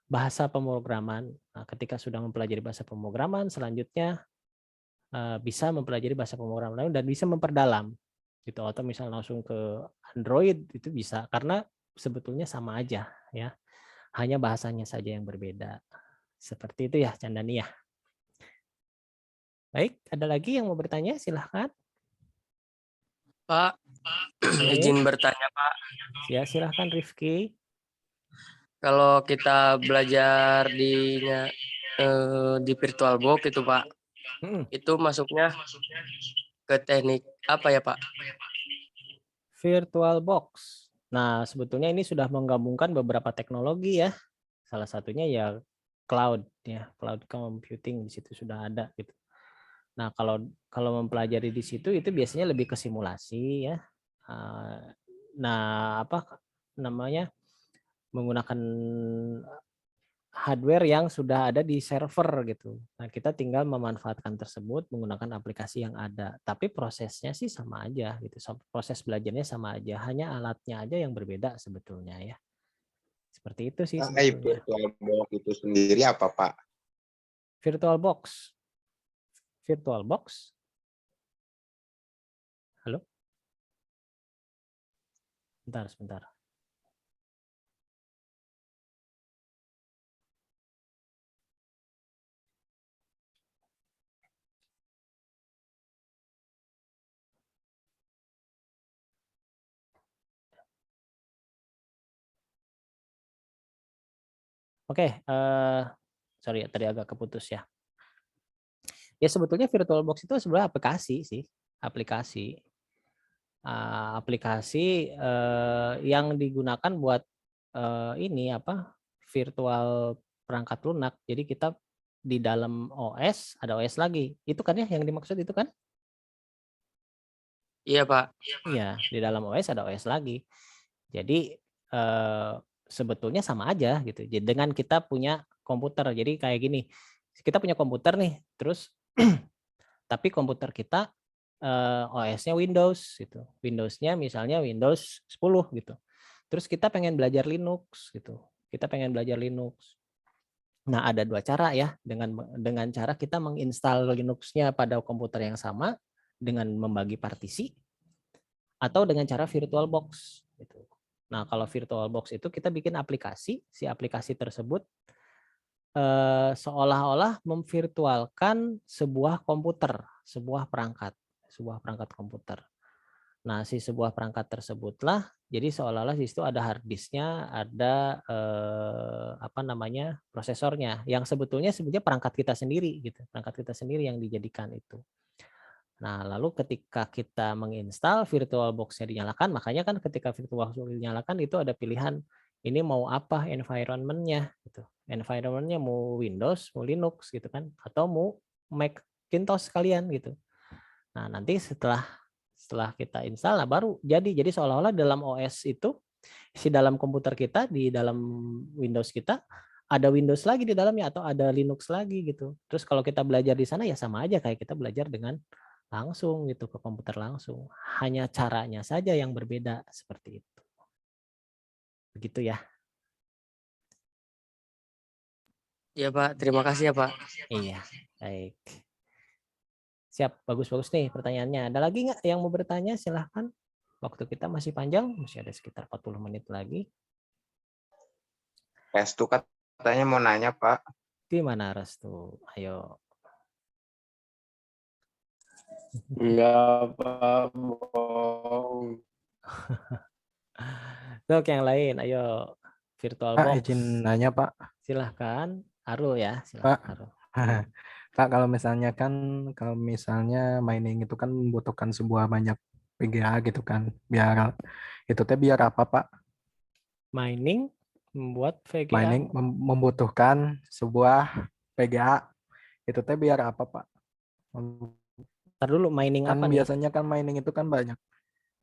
bahasa pemrograman. Nah, ketika sudah mempelajari bahasa pemrograman, selanjutnya bisa mempelajari bahasa pemrograman lain dan bisa memperdalam gitu, atau misalnya langsung ke Android itu bisa, karena sebetulnya sama aja ya, hanya bahasanya saja yang berbeda. Seperti itu ya Candani ya. Baik, ada lagi yang mau bertanya, silahkan. Pak, Oke. Izin bertanya Pak, Ya, silahkan Rifki. kalau kita belajar di VirtualBox itu Pak, Mm-mm. itu masuknya ke teknik apa ya Pak? VirtualBox. Nah, sebetulnya ini sudah menggabungkan beberapa teknologi ya. Salah satunya ya cloud ya, cloud computing di situ sudah ada gitu. Nah, kalau mempelajari di situ itu biasanya lebih ke simulasi ya. Nah, apa namanya? Menggunakan hardware yang sudah ada di server gitu. Nah, kita tinggal memanfaatkan tersebut menggunakan aplikasi yang ada. Tapi prosesnya sih sama aja gitu. Proses belajarnya sama aja, hanya alatnya aja yang berbeda sebetulnya ya. Seperti itu sih sebetulnya. VirtualBox itu sendiri apa Pak? VirtualBox. VirtualBox. Halo? Sebentar. Oke, sorry ya, tadi agak keputus ya. Ya sebetulnya VirtualBox itu sebenarnya aplikasi sih, aplikasi yang digunakan buat ini apa virtual perangkat lunak. Jadi kita di dalam OS ada OS lagi. Itu kan ya yang dimaksud itu kan? Iya Pak. Iya, di dalam OS ada OS lagi. Jadi sebetulnya sama aja gitu. Jadi dengan kita punya komputer. Jadi kayak gini, kita punya komputer nih, terus tapi komputer kita OS-nya Windows gitu. Windows-nya misalnya Windows 10 gitu. Terus kita pengen belajar Linux gitu. Kita pengen belajar Linux. Nah, ada dua cara ya dengan cara kita menginstal Linux-nya pada komputer yang sama dengan membagi partisi atau dengan cara VirtualBox gitu. Nah, kalau VirtualBox itu kita bikin aplikasi, si aplikasi tersebut seolah-olah memvirtualkan sebuah komputer, sebuah perangkat komputer. Nah, si sebuah perangkat tersebutlah, jadi seolah-olah di situ ada hard disknya, ada prosesornya, yang sebetulnya perangkat kita sendiri gitu, perangkat kita sendiri yang dijadikan itu. Nah, lalu ketika kita menginstal VirtualBox-nya dinyalakan, makanya kan ketika VirtualBox dinyalakan itu ada pilihan ini mau apa environment-nya gitu. Environment-nya mau Windows, mau Linux gitu kan, atau mau Macintosh sekalian gitu. Nah, nanti setelah kita install nah baru jadi seolah-olah dalam OS itu dalam komputer kita di dalam Windows kita ada Windows lagi di dalamnya atau ada Linux lagi gitu. Terus kalau kita belajar di sana ya sama aja kayak kita belajar dengan langsung gitu ke komputer langsung. Hanya caranya saja yang berbeda seperti itu. Begitu ya. Iya Pak, terima kasih ya Pak. Iya, baik. Siap, bagus-bagus nih pertanyaannya. Ada lagi nggak yang mau bertanya? Silahkan. Waktu kita masih panjang, masih ada sekitar 40 menit lagi. Restu katanya mau nanya Pak. Gimana Restu? Ayo. Enggak Pak, bohong. Untuk yang lain, ayo. VirtualBox. Izin nanya Pak. Silahkan. Arul ya, Pak. silahkan Arul. Pak, kalau misalnya mining itu kan membutuhkan sebuah banyak PGA gitu kan. Biar apa Pak? Mining membuat VGA. Mining membutuhkan sebuah PGA. Itu biar apa Pak? Ntar dulu mining Kan apa nih? biasanya kan mining itu kan banyak.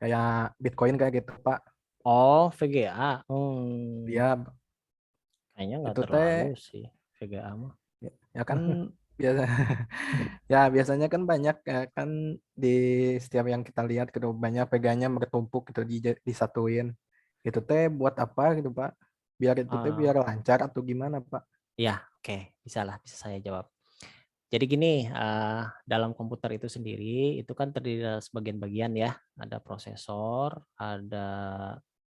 Kayak Bitcoin kayak gitu Pak. Oh, VGA. Dia kayaknya nggak itu terlalu sih VGA mah. Ya kan biasa biasanya kan banyak ya kan di setiap yang kita lihat gitu banyak PGA-nya bertumpuk gitu disatuin. Itu buat apa gitu Pak? Biar itu biar lancar atau gimana Pak? Ya, oke, bisa saya jawab. Jadi gini, dalam komputer itu sendiri itu kan terdiri dari sebagian-bagian ya. Ada prosesor, ada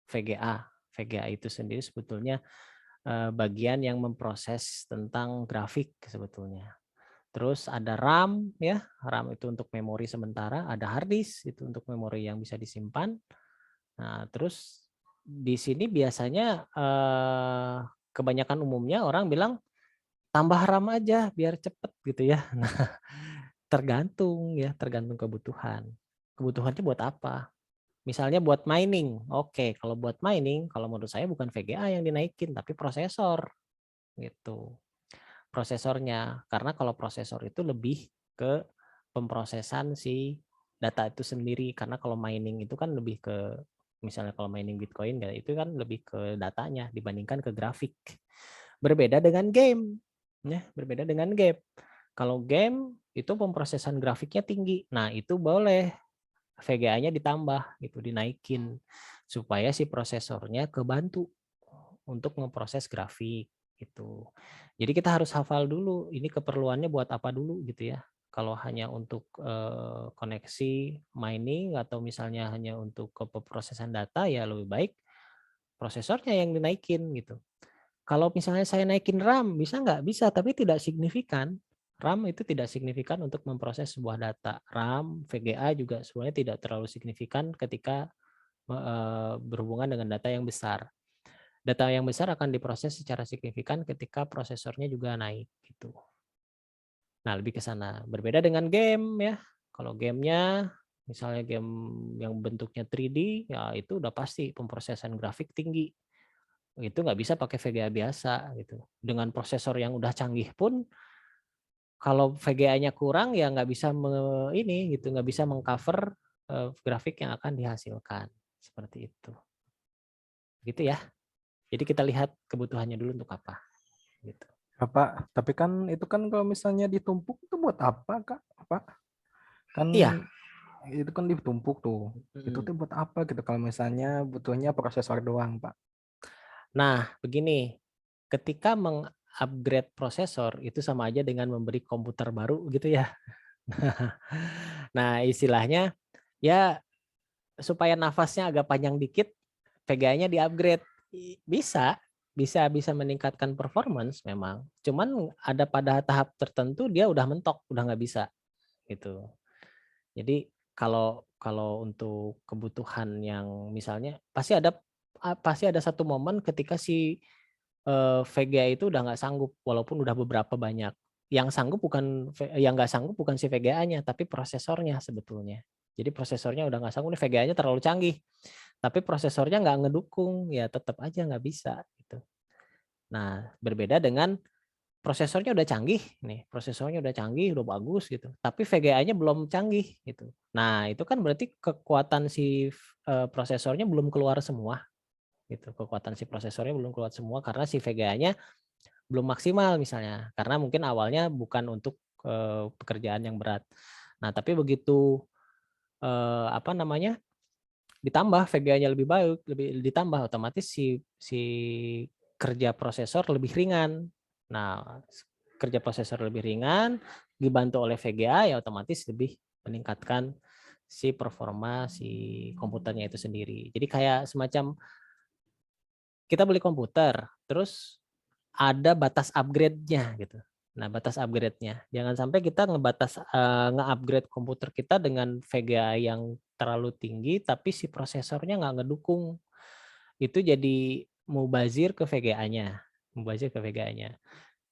VGA. VGA itu sendiri sebetulnya bagian yang memproses tentang grafik sebetulnya. Terus ada RAM ya, RAM itu untuk memori sementara, ada hard disk itu untuk memori yang bisa disimpan. Nah, terus di sini biasanya kebanyakan umumnya orang bilang tambah RAM aja biar cepet gitu ya. Nah, tergantung ya, tergantung kebutuhan. Kebutuhannya buat apa? Misalnya buat mining. Oke, kalau buat mining, kalau menurut saya bukan VGA yang dinaikin, tapi prosesor gitu. Prosesornya, karena kalau prosesor itu lebih ke pemrosesan si data itu sendiri, karena kalau mining itu kan lebih ke, misalnya kalau mining Bitcoin itu kan lebih ke datanya dibandingkan ke grafik. Berbeda dengan game ya, berbeda dengan game. Kalau game itu pemrosesan grafiknya tinggi, nah itu boleh VGA-nya ditambah gitu, dinaikin supaya si prosesornya kebantu untuk memproses grafik gitu. Jadi kita harus hafal dulu ini keperluannya buat apa dulu gitu ya. Kalau hanya untuk koneksi mining atau misalnya hanya untuk pemrosesan data ya lebih baik prosesornya yang dinaikin gitu. Kalau misalnya saya naikin RAM bisa nggak? Bisa, tapi tidak signifikan. RAM itu tidak signifikan untuk memproses sebuah data. RAM, VGA juga sebenarnya tidak terlalu signifikan ketika berhubungan dengan data yang besar. Data yang besar akan diproses secara signifikan ketika prosesornya juga naik gitu. Nah, lebih ke sana. Berbeda dengan game ya. Kalau gamenya misalnya game yang bentuknya 3D ya itu udah pasti pemrosesan grafik tinggi. Itu nggak bisa pakai VGA biasa gitu. Dengan prosesor yang udah canggih pun kalau VGA-nya kurang ya nggak bisa ini gitu, nggak bisa mengcover grafik yang akan dihasilkan seperti itu. Gitu ya. Jadi kita lihat kebutuhannya dulu untuk apa. Gitu. Pak, tapi kan itu kan kalau misalnya ditumpuk itu buat apa, Kak? Pak? Kan Iya. itu kan ditumpuk tuh. Itu tuh buat apa gitu kalau misalnya butuhnya prosesor doang, Pak? Nah, begini. Ketika mengupgrade prosesor itu sama aja dengan memberi komputer baru gitu ya. Nah, istilahnya ya supaya nafasnya agak panjang dikit, VGA-nya di-upgrade. Bisa meningkatkan performance memang. Cuman ada pada tahap tertentu dia udah mentok, udah nggak bisa gitu. Jadi kalau untuk kebutuhan yang misalnya pasti ada satu momen ketika si VGA itu udah nggak sanggup walaupun udah beberapa banyak. Yang nggak sanggup bukan si VGA-nya tapi prosesornya sebetulnya. Jadi prosesornya udah nggak sanggup, VGA-nya terlalu canggih. Tapi prosesornya nggak ngedukung, ya tetap aja nggak bisa gitu. Nah, berbeda dengan prosesornya udah canggih nih, prosesornya udah canggih, udah bagus gitu. Tapi VGA-nya belum canggih gitu. Nah, itu kan berarti kekuatan si prosesornya belum keluar semua gitu. Kekuatan si prosesornya belum keluar semua karena si VGA-nya belum maksimal misalnya. Karena mungkin awalnya bukan untuk pekerjaan yang berat. Nah, tapi begitu ditambah VGA-nya lebih baik, lebih ditambah otomatis si kerja prosesor lebih ringan. Nah, kerja prosesor lebih ringan dibantu oleh VGA ya otomatis lebih meningkatkan si performa si komputernya itu sendiri. Jadi kayak semacam kita beli komputer, terus ada batas upgrade-nya gitu. Nah, batas upgrade-nya. Jangan sampai kita nge-upgrade komputer kita dengan VGA yang terlalu tinggi, tapi si prosesornya nggak ngedukung. Itu jadi mubazir ke VGA-nya. Mubazir ke VGA-nya.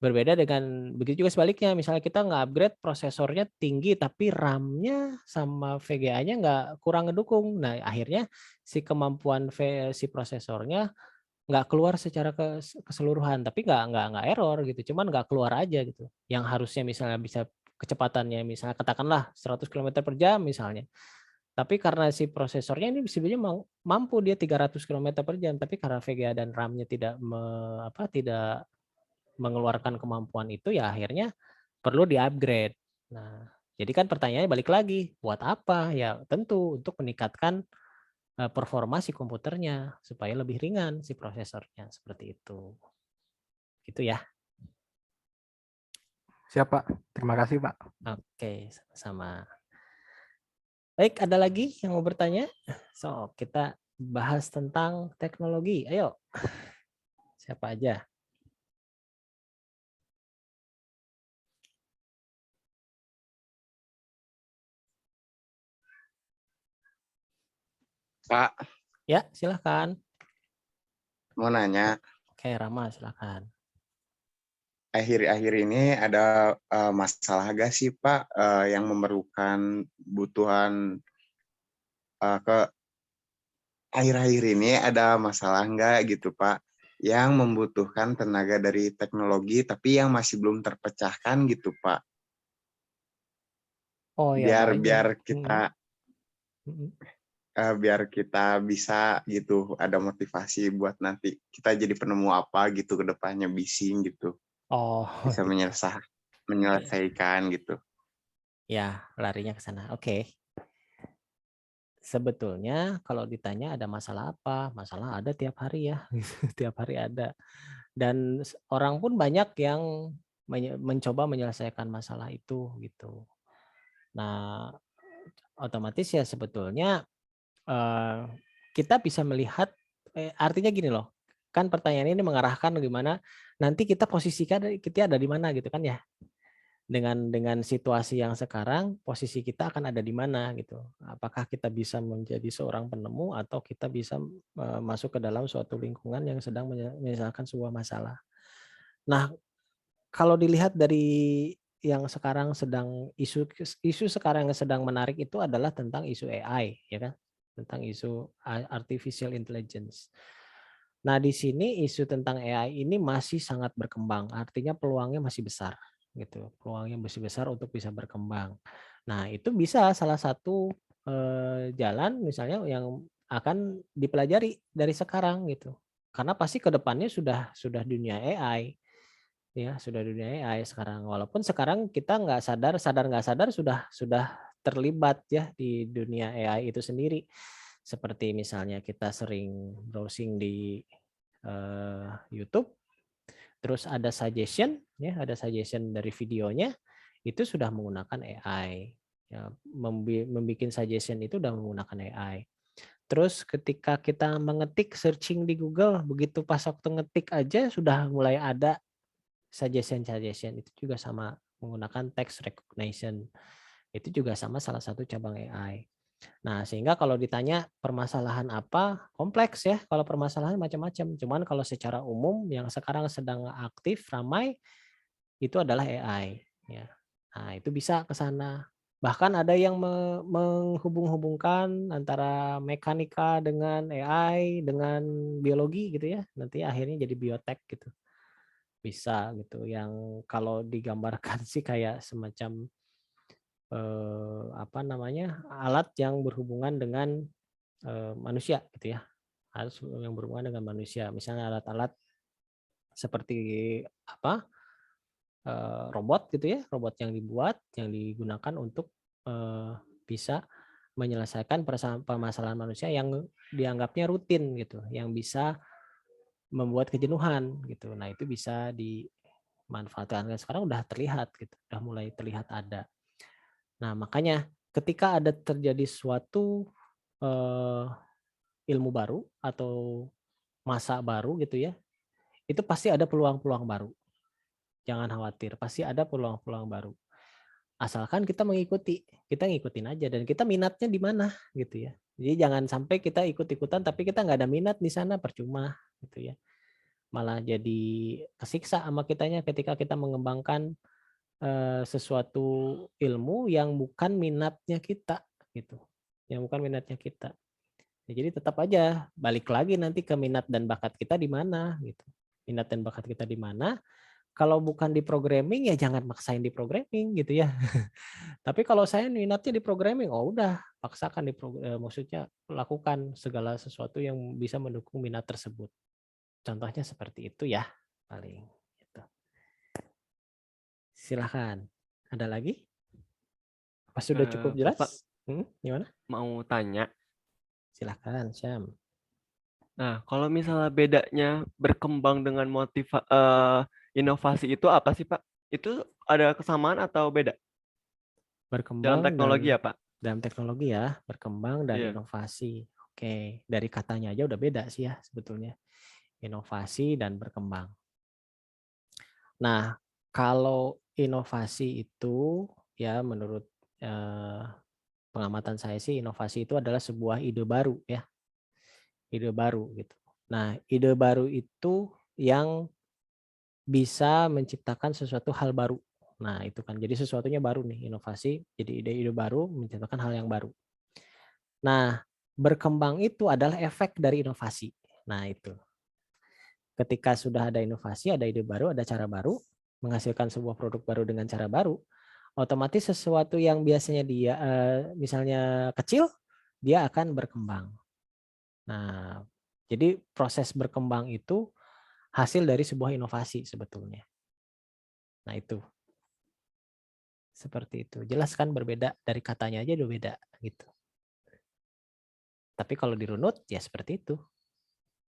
Berbeda dengan, begitu juga sebaliknya. Misalnya kita nge-upgrade prosesornya tinggi, tapi RAM-nya sama VGA-nya nggak kurang ngedukung. Nah, akhirnya si kemampuan si prosesornya nggak keluar secara keseluruhan, tapi nggak error gitu, cuman nggak keluar aja gitu. Yang harusnya misalnya bisa kecepatannya misalnya katakanlah 100 km per jam misalnya. Tapi karena si prosesornya ini sebenarnya mampu dia 300 km per jam, tapi karena VGA dan RAM-nya tidak mengeluarkan kemampuan itu ya akhirnya perlu di-upgrade. Nah, jadi kan pertanyaannya balik lagi, buat apa? Ya tentu untuk meningkatkan performa si komputernya supaya lebih ringan si prosesornya seperti itu. Gitu ya. Siap, Pak. Terima kasih, Pak. Oke, sama-sama. Baik, ada lagi yang mau bertanya? So, kita bahas tentang teknologi. Ayo. Siapa aja? Pak, Ya, silakan. mau nanya, Oke, Rama, silakan. akhir-akhir ini ada masalah gak sih Pak yang memerlukan butuhan ke akhir-akhir ini ada masalah nggak gitu Pak yang membutuhkan tenaga dari teknologi tapi yang masih belum terpecahkan gitu Pak, Oh ya, biar baik. biar Mm, kita mm. biar kita bisa gitu ada motivasi buat nanti kita jadi penemu apa gitu ke depannya bising gitu Oh, bisa gitu. menyelesaikan gitu. Ya, larinya ke sana. Oke. Sebetulnya kalau ditanya ada masalah apa? Masalah ada tiap hari ya. Tiap hari ada. Dan orang pun banyak yang mencoba menyelesaikan masalah itu gitu. Nah, otomatis ya sebetulnya kita bisa melihat artinya gini loh. Kan pertanyaan ini mengarahkan gimana nanti kita posisikan kita ada di mana gitu kan ya. Dengan situasi yang sekarang posisi kita akan ada di mana gitu. Apakah kita bisa menjadi seorang penemu atau kita bisa masuk ke dalam suatu lingkungan yang sedang menyelesaikan sebuah masalah. Nah, kalau dilihat dari yang sekarang sedang isu sekarang yang sedang menarik itu adalah tentang isu AI ya kan, tentang isu artificial intelligence. Nah, di sini isu tentang AI ini masih sangat berkembang, artinya peluangnya masih besar gitu. Peluangnya masih besar untuk bisa berkembang. Nah, itu bisa salah satu jalan misalnya yang akan dipelajari dari sekarang gitu. Karena pasti ke depannya sudah dunia AI. Ya, sudah dunia AI sekarang. Walaupun sekarang kita nggak sadar nggak sadar sudah terlibat ya di dunia AI itu sendiri. Seperti misalnya kita sering browsing di YouTube, terus ada suggestion, ya, ada suggestion dari videonya, itu sudah menggunakan AI. Ya, membuat suggestion itu sudah menggunakan AI. Terus ketika kita mengetik searching di Google, begitu pas waktu ngetik aja sudah mulai ada suggestion itu juga sama menggunakan text recognition. Itu juga sama salah satu cabang AI. Nah, sehingga kalau ditanya permasalahan apa, kompleks ya. Kalau permasalahan macam-macam. Cuman kalau secara umum yang sekarang sedang aktif ramai itu adalah AI ya. Nah, itu bisa ke sana. Bahkan ada yang menghubung-hubungkan antara mekanika dengan AI dengan biologi gitu ya. Nanti akhirnya jadi biotek gitu. Bisa gitu. Yang kalau digambarkan sih kayak semacam apa namanya? Alat yang berhubungan dengan manusia gitu ya. Harus yang berhubungan dengan manusia. Misalnya alat-alat seperti apa? Robot gitu ya, robot yang dibuat yang digunakan untuk bisa menyelesaikan permasalahan manusia yang dianggapnya rutin gitu, yang bisa membuat kejenuhan gitu. Nah, itu bisa dimanfaatkan. Sekarang udah terlihat gitu, udah mulai terlihat ada. Nah, makanya ketika ada terjadi suatu ilmu baru atau masa baru gitu ya, itu pasti ada peluang-peluang baru. Jangan khawatir, pasti ada peluang-peluang baru. Asalkan kita mengikuti, kita ngikutin aja dan kita minatnya di mana gitu ya. Jadi jangan sampai kita ikut-ikutan tapi kita nggak ada minat di sana, percuma gitu ya. Malah jadi kesiksa sama kitanya ketika kita mengembangkan sesuatu ilmu yang bukan minatnya kita gitu. Yang bukan minatnya kita. Ya, jadi tetap aja balik lagi nanti ke minat dan bakat kita di mana gitu. Minat dan bakat kita di mana? Kalau bukan di programming ya jangan maksain di programming gitu ya. Tapi kalau saya minatnya di programming, oh udah paksakan maksudnya lakukan segala sesuatu yang bisa mendukung minat tersebut. Contohnya seperti itu ya paling. Gitu. Silahkan. Ada lagi? Apa sudah cukup jelas? Bapak Gimana? mau tanya. Silahkan, Syam. Nah, kalau misalnya bedanya berkembang dengan inovasi itu apa sih, Pak? Itu ada kesamaan atau beda? Dalam Berkembang teknologi ya, Pak? dalam teknologi ya, berkembang dan Iya. inovasi. Oke, dari katanya aja udah beda sih ya sebetulnya. Inovasi dan berkembang. Nah, kalau inovasi itu ya menurut pengamatan saya sih inovasi itu adalah sebuah ide baru ya. ide baru gitu. Nah, ide baru itu yang bisa menciptakan sesuatu hal baru. Nah, itu kan jadi sesuatunya baru nih, inovasi, jadi ide-ide baru menciptakan hal yang baru. Nah, berkembang itu adalah efek dari inovasi. Nah, itu. Ketika sudah ada inovasi, ada ide baru, ada cara baru, menghasilkan sebuah produk baru dengan cara baru, otomatis sesuatu yang biasanya dia misalnya kecil, dia akan berkembang. Nah, jadi proses berkembang itu hasil dari sebuah inovasi sebetulnya. Nah, itu. Seperti itu. Jelas kan berbeda, dari katanya aja udah beda gitu. Tapi kalau dirunut ya seperti itu.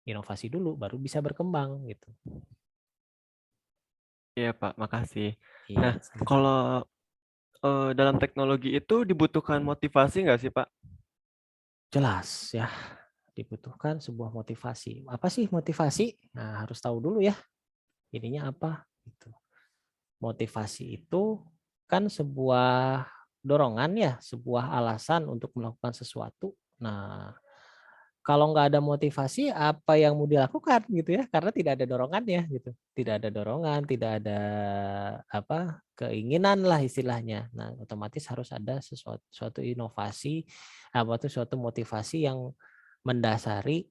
Inovasi dulu baru bisa berkembang gitu. Iya Pak, makasih. Iya, Nah, sama-sama. kalau dalam teknologi itu dibutuhkan motivasi nggak sih Pak? Jelas ya, dibutuhkan sebuah motivasi. Apa sih motivasi? Nah, harus tahu dulu ya. Ininya apa gitu. Motivasi itu kan sebuah dorongan ya, sebuah alasan untuk melakukan sesuatu. Nah, kalau nggak ada motivasi, apa yang mau dilakukan gitu ya? Karena tidak ada dorongannya gitu. Tidak ada dorongan, tidak ada apa keinginan lah istilahnya. Nah, otomatis harus ada suatu inovasi, apa tuh suatu motivasi yang mendasari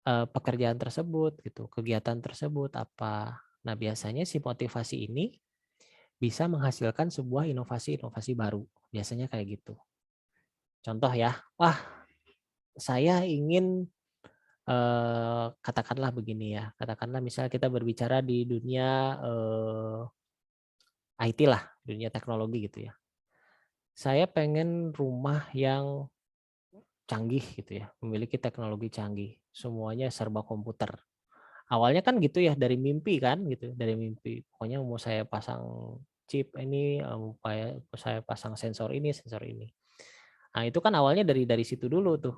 pekerjaan tersebut gitu, kegiatan tersebut apa. Nah, biasanya si motivasi ini bisa menghasilkan sebuah inovasi-inovasi baru. Biasanya kayak gitu. Contoh ya, wah saya ingin katakanlah begini ya, katakanlah misalnya kita berbicara di dunia IT lah, dunia teknologi gitu ya. Saya pengen rumah yang canggih gitu ya, memiliki teknologi canggih, semuanya serba komputer. Awalnya kan gitu ya, dari mimpi kan gitu, dari mimpi. Pokoknya mau saya pasang chip ini, saya pasang sensor ini, sensor ini. Nah, itu kan awalnya dari situ dulu tuh.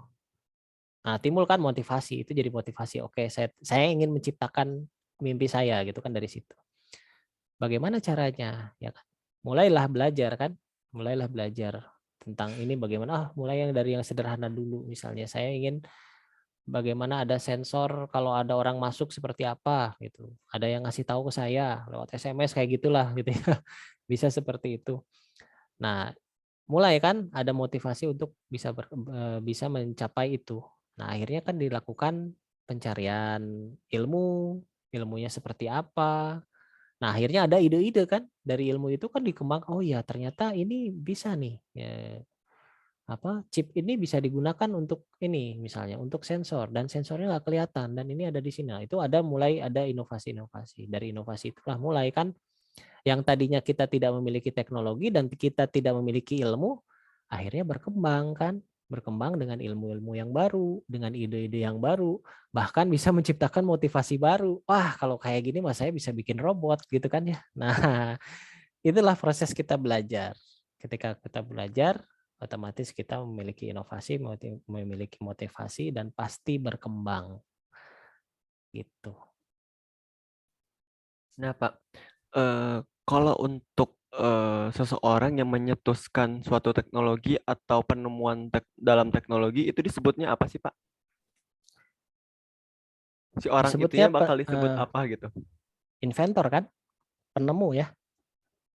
Nah, timbul kan motivasi, itu jadi motivasi. Oke, saya ingin menciptakan mimpi saya gitu kan dari situ. Bagaimana caranya? Ya kan. Mulailah belajar kan, mulailah belajar tentang ini bagaimana. Mulai dari yang sederhana dulu. Misalnya saya ingin bagaimana ada sensor kalau ada orang masuk seperti apa gitu. Ada yang ngasih tahu ke saya lewat SMS kayak gitulah gitu ya. Bisa seperti itu. Nah, mulai kan ada motivasi untuk bisa mencapai itu. Nah, akhirnya kan dilakukan pencarian ilmu, ilmunya seperti apa. Nah, akhirnya ada ide-ide kan dari ilmu itu kan dikembang. Oh ya, ternyata ini bisa nih. Ya, apa chip ini bisa digunakan untuk ini misalnya untuk sensor dan sensornya nggak kelihatan dan ini ada di sini. Nah, itu mulai ada inovasi-inovasi. Dari inovasi itulah mulai kan yang tadinya kita tidak memiliki teknologi dan kita tidak memiliki ilmu, akhirnya berkembang kan, berkembang dengan ilmu-ilmu yang baru, dengan ide-ide yang baru, bahkan bisa menciptakan motivasi baru. Wah, kalau kayak gini mas saya bisa bikin robot gitu kan ya. Nah, itulah proses kita belajar. Ketika kita belajar, otomatis kita memiliki inovasi, memiliki motivasi dan pasti berkembang. Gitu. Nah Pak, kalau untuk seseorang yang menyetuskan suatu teknologi atau penemuan dalam teknologi itu disebutnya apa sih Pak? Si orang Disebutnya itunya bakal disebut apa gitu? inventor kan, penemu ya.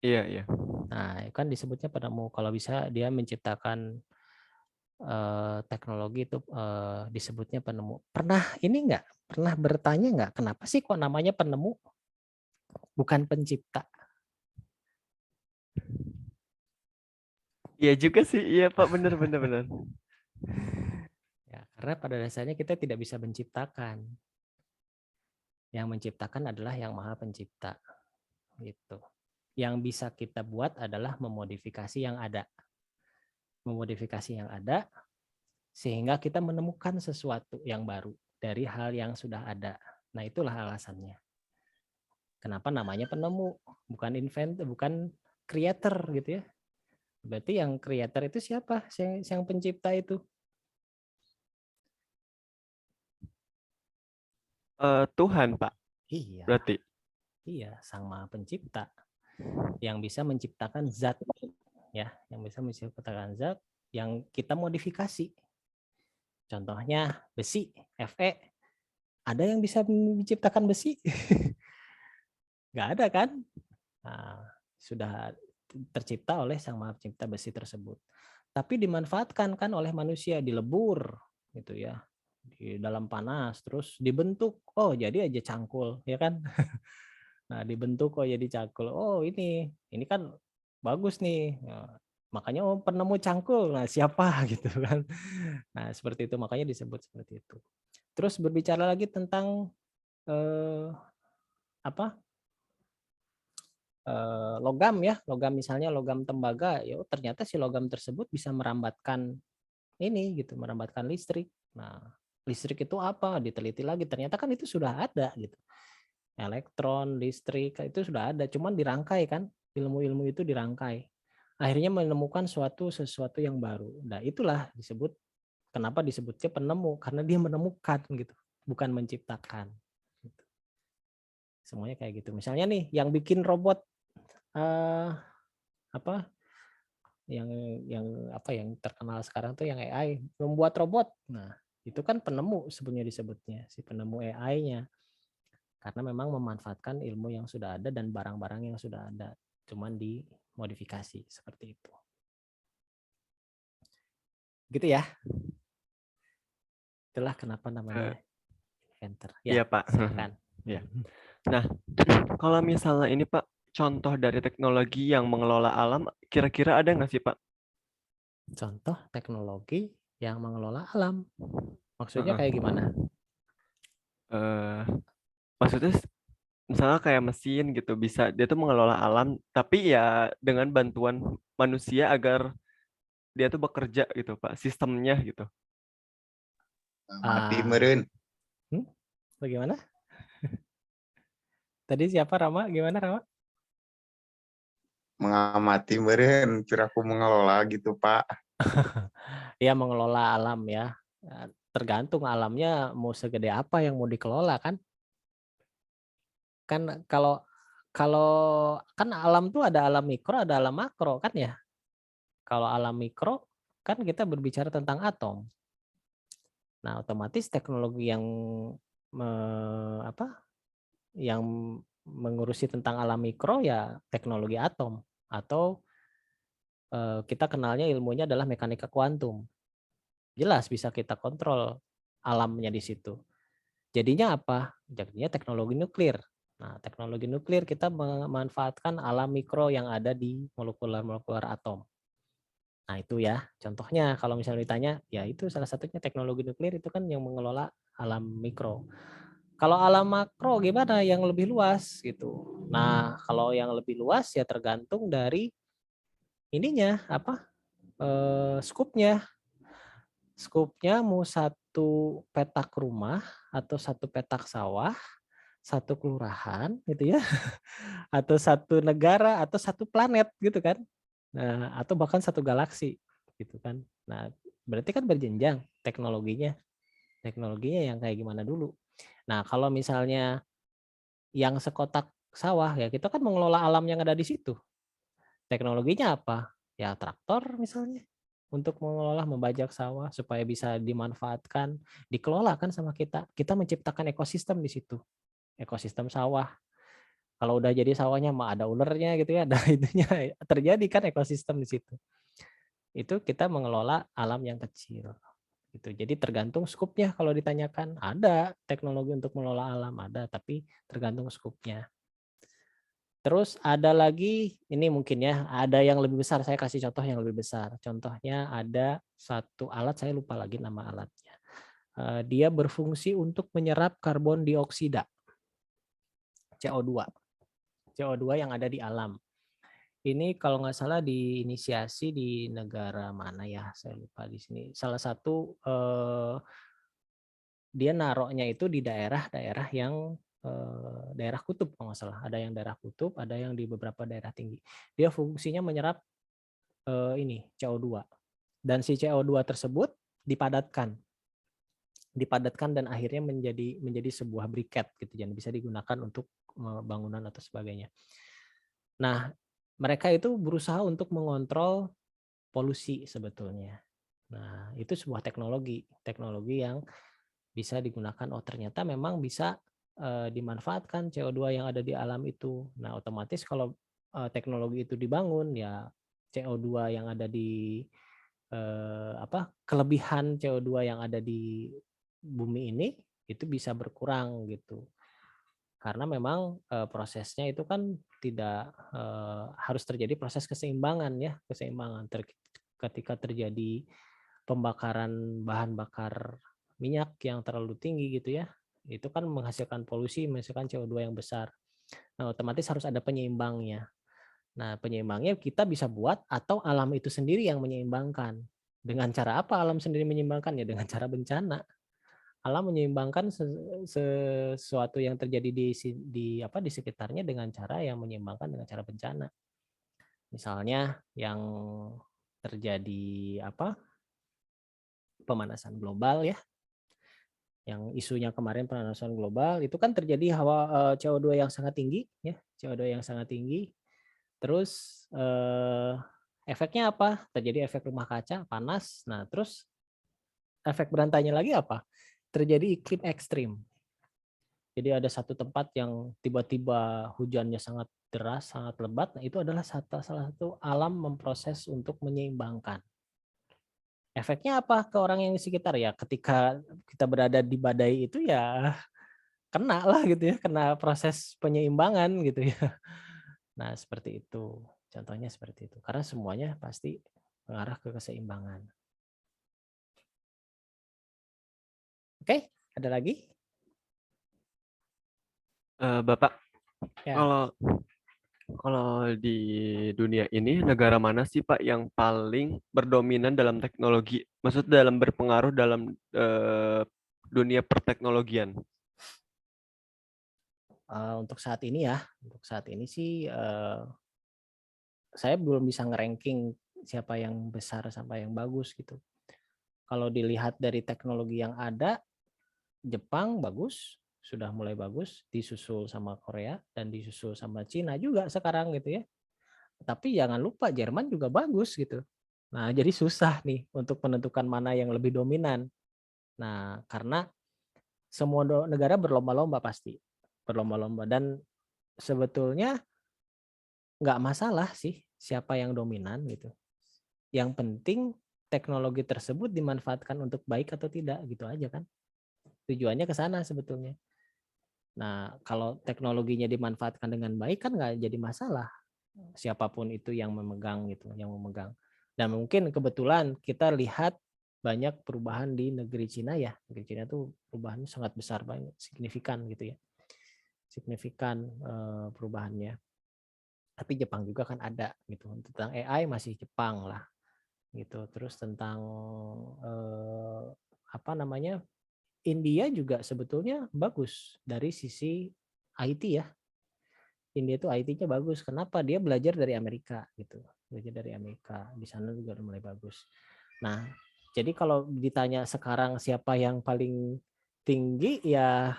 Iya, iya. Nah, kan disebutnya penemu. Kalau bisa dia menciptakan teknologi itu disebutnya penemu. Pernah ini enggak? Pernah bertanya enggak kenapa sih kok namanya penemu bukan pencipta? Iya juga sih, iya Pak, benar benar benar. Ya, karena pada dasarnya kita tidak bisa menciptakan. Yang menciptakan adalah yang Maha Pencipta. Gitu. Yang bisa kita buat adalah memodifikasi yang ada. Memodifikasi yang ada sehingga kita menemukan sesuatu yang baru dari hal yang sudah ada. Nah, itulah alasannya. Kenapa namanya penemu, bukan inventor, bukan creator gitu ya. Berarti yang creator itu siapa? Yang pencipta itu. Tuhan Pak, Iya. berarti. Iya, Sang Maha Pencipta yang bisa menciptakan zat ya, yang bisa menciptakan zat yang kita modifikasi. Contohnya besi, Fe. Ada yang bisa menciptakan besi? Nggak ada kan? Nah, sudah tercipta oleh Sang Maha Pencipta besi tersebut. Tapi dimanfaatkan kan oleh manusia, dilebur gitu ya. Di dalam panas terus dibentuk. Oh, jadi aja cangkul, ya kan? Nah, dibentuk kok jadi cangkul. Oh, ini kan bagus nih. Nah, makanya penemu cangkul. Nah, siapa gitu kan. Nah, seperti itu makanya disebut seperti itu. Terus berbicara lagi tentang apa? Logam ya, logam misalnya logam tembaga, ya ternyata si logam tersebut bisa merambatkan ini gitu, merambatkan listrik. Nah, listrik itu apa? Diteliti lagi, ternyata kan itu sudah ada gitu. Elektron, listrik itu sudah ada, cuman dirangkai kan, ilmu-ilmu itu dirangkai. Akhirnya menemukan sesuatu yang baru. Nah, itulah disebut kenapa disebutnya penemu, karena dia menemukan gitu, bukan menciptakan. Gitu. Semuanya kayak gitu. Misalnya nih, yang bikin robot apa yang yang terkenal sekarang tuh yang AI membuat robot. Nah, itu kan penemu sebenarnya disebutnya, si penemu AI-nya. Karena memang memanfaatkan ilmu yang sudah ada dan barang-barang yang sudah ada, cuman dimodifikasi seperti itu. Gitu ya. Itulah kenapa namanya inventor. Iya, Ya, Pak. silakan. Iya. Nah, kalau misalnya ini Pak, contoh dari teknologi yang mengelola alam, kira-kira ada nggak sih Pak? Contoh teknologi yang mengelola alam. Maksudnya Heeh. kayak gimana? Maksudnya misalnya kayak mesin gitu, bisa dia tuh mengelola alam, tapi ya dengan bantuan manusia agar dia tuh bekerja gitu Pak, sistemnya gitu. Mati meren. Bagaimana? Tadi siapa Rama? Gimana Rama? Mengamati meren, kira aku mengelola gitu Pak. Ya mengelola alam ya. Tergantung alamnya mau segede apa yang mau dikelola kan. Kan kalau kan alam tuh ada alam mikro, ada alam makro kan ya. Kalau alam mikro kan kita berbicara tentang atom. Nah, otomatis teknologi yang yang mengurusi tentang alam mikro ya teknologi atom atau kita kenalnya ilmunya adalah mekanika kuantum. Jelas bisa kita kontrol alamnya di situ. Jadinya apa? Jadinya teknologi nuklir. Nah, teknologi nuklir kita memanfaatkan alam mikro yang ada di molekul-molekul atom. Nah, itu ya contohnya kalau misalnya ditanya, ya itu salah satunya teknologi nuklir itu kan yang mengelola alam mikro. Kalau alam makro gimana yang lebih luas gitu. Nah, kalau yang lebih luas ya tergantung dari ininya apa? Skupnya. Skupnya mau satu petak rumah atau satu petak sawah, satu kelurahan gitu ya, atau satu negara atau satu planet gitu kan. Nah, atau bahkan satu galaksi gitu kan. Nah, berarti kan berjenjang teknologinya. Teknologinya yang kayak gimana dulu. Nah, kalau misalnya yang sekotak sawah ya kita kan mengelola alam yang ada di situ. Teknologinya apa? Ya traktor misalnya untuk mengelola membajak sawah supaya bisa dimanfaatkan, dikelola kan sama kita. Kita menciptakan ekosistem di situ. Ekosistem sawah. Kalau udah jadi sawahnya mah ada ulernya gitu ya, ada itunya terjadi kan ekosistem di situ. Itu kita mengelola alam yang kecil. Gitu. Jadi tergantung skupnya kalau ditanyakan. Ada teknologi untuk mengelola alam, ada, tapi tergantung skupnya. Terus ada lagi, ini mungkin ya, ada yang lebih besar, saya kasih contoh yang lebih besar. Contohnya ada satu alat, saya lupa lagi nama alatnya. Dia berfungsi untuk menyerap karbon dioksida, CO2. CO2 yang ada di alam. Ini kalau nggak salah diinisiasi di negara mana ya, saya lupa di sini. Salah satu dia naruhnya itu di daerah-daerah yang daerah kutub kalau nggak salah. Ada yang daerah kutub, ada yang di beberapa daerah tinggi. Dia fungsinya menyerap ini CO2. Dan si CO2 tersebut dipadatkan dan akhirnya menjadi sebuah briket gitu, dan bisa digunakan untuk bangunan atau sebagainya. Nah, mereka itu berusaha untuk mengontrol polusi sebetulnya. Nah, itu sebuah teknologi yang bisa digunakan. Oh, ternyata memang bisa dimanfaatkan CO2 yang ada di alam itu. Nah, otomatis kalau teknologi itu dibangun, ya CO2 yang ada di kelebihan CO2 yang ada di bumi ini itu bisa berkurang gitu. Karena memang prosesnya itu kan tidak harus terjadi proses keseimbangan ya, ketika terjadi pembakaran bahan bakar minyak yang terlalu tinggi gitu ya, itu kan menghasilkan polusi, menghasilkan CO2 yang besar. Nah, otomatis harus ada penyeimbangnya. Nah, penyeimbangnya kita bisa buat atau alam itu sendiri yang menyeimbangkan. Dengan cara apa alam sendiri menyeimbangkan? Ya dengan cara bencana. Alam menyeimbangkan sesuatu yang terjadi di sekitarnya dengan cara yang menyeimbangkan dengan cara bencana. Misalnya yang terjadi pemanasan global ya. Yang isunya kemarin pemanasan global itu kan terjadi CO2 yang sangat tinggi ya, CO2 yang sangat tinggi. Terus efeknya apa? Terjadi efek rumah kaca, panas. Nah, terus efek berantainya lagi apa? Terjadi iklim ekstrim. Jadi ada satu tempat yang tiba-tiba hujannya sangat deras, sangat lebat. Nah, itu adalah salah satu alam memproses untuk menyeimbangkan. Efeknya apa ke orang yang di sekitar ya? Ketika kita berada di badai itu ya kena lah gitu ya, kena proses penyeimbangan gitu ya. Nah, seperti itu. Contohnya seperti itu. Karena semuanya pasti mengarah ke keseimbangan. Oke, ada lagi? Bapak, Ya. kalau di dunia ini negara mana sih Pak yang paling berdominan dalam teknologi? Maksud dalam berpengaruh dalam dunia perteknologian? Untuk saat ini sih saya belum bisa nge-ranking siapa yang besar sampai yang bagus gitu. Kalau dilihat dari teknologi yang ada, Jepang bagus, sudah mulai bagus, disusul sama Korea dan disusul sama Cina juga sekarang gitu ya. Tapi jangan lupa Jerman juga bagus gitu. Nah, jadi susah nih untuk menentukan mana yang lebih dominan. Nah, karena semua negara berlomba-lomba pasti. Berlomba-lomba. Dan sebetulnya nggak masalah sih siapa yang dominan gitu. Yang penting teknologi tersebut dimanfaatkan untuk baik atau tidak gitu aja kan. Tujuannya ke sana sebetulnya. Nah, kalau teknologinya dimanfaatkan dengan baik kan nggak jadi masalah. Siapapun itu yang memegang gitu, yang memegang. Dan mungkin kebetulan kita lihat banyak perubahan di negeri Cina ya. Negeri Cina tuh perubahannya sangat besar, banyak, signifikan gitu ya. Signifikan perubahannya. Tapi Jepang juga kan ada gitu. Tentang AI masih Jepang lah. Gitu. Terus tentang India juga sebetulnya bagus dari sisi IT ya. India itu IT-nya bagus. Kenapa? Dia belajar dari Amerika gitu. Belajar dari Amerika. Di sana juga mulai bagus. Nah, jadi kalau ditanya sekarang siapa yang paling tinggi ya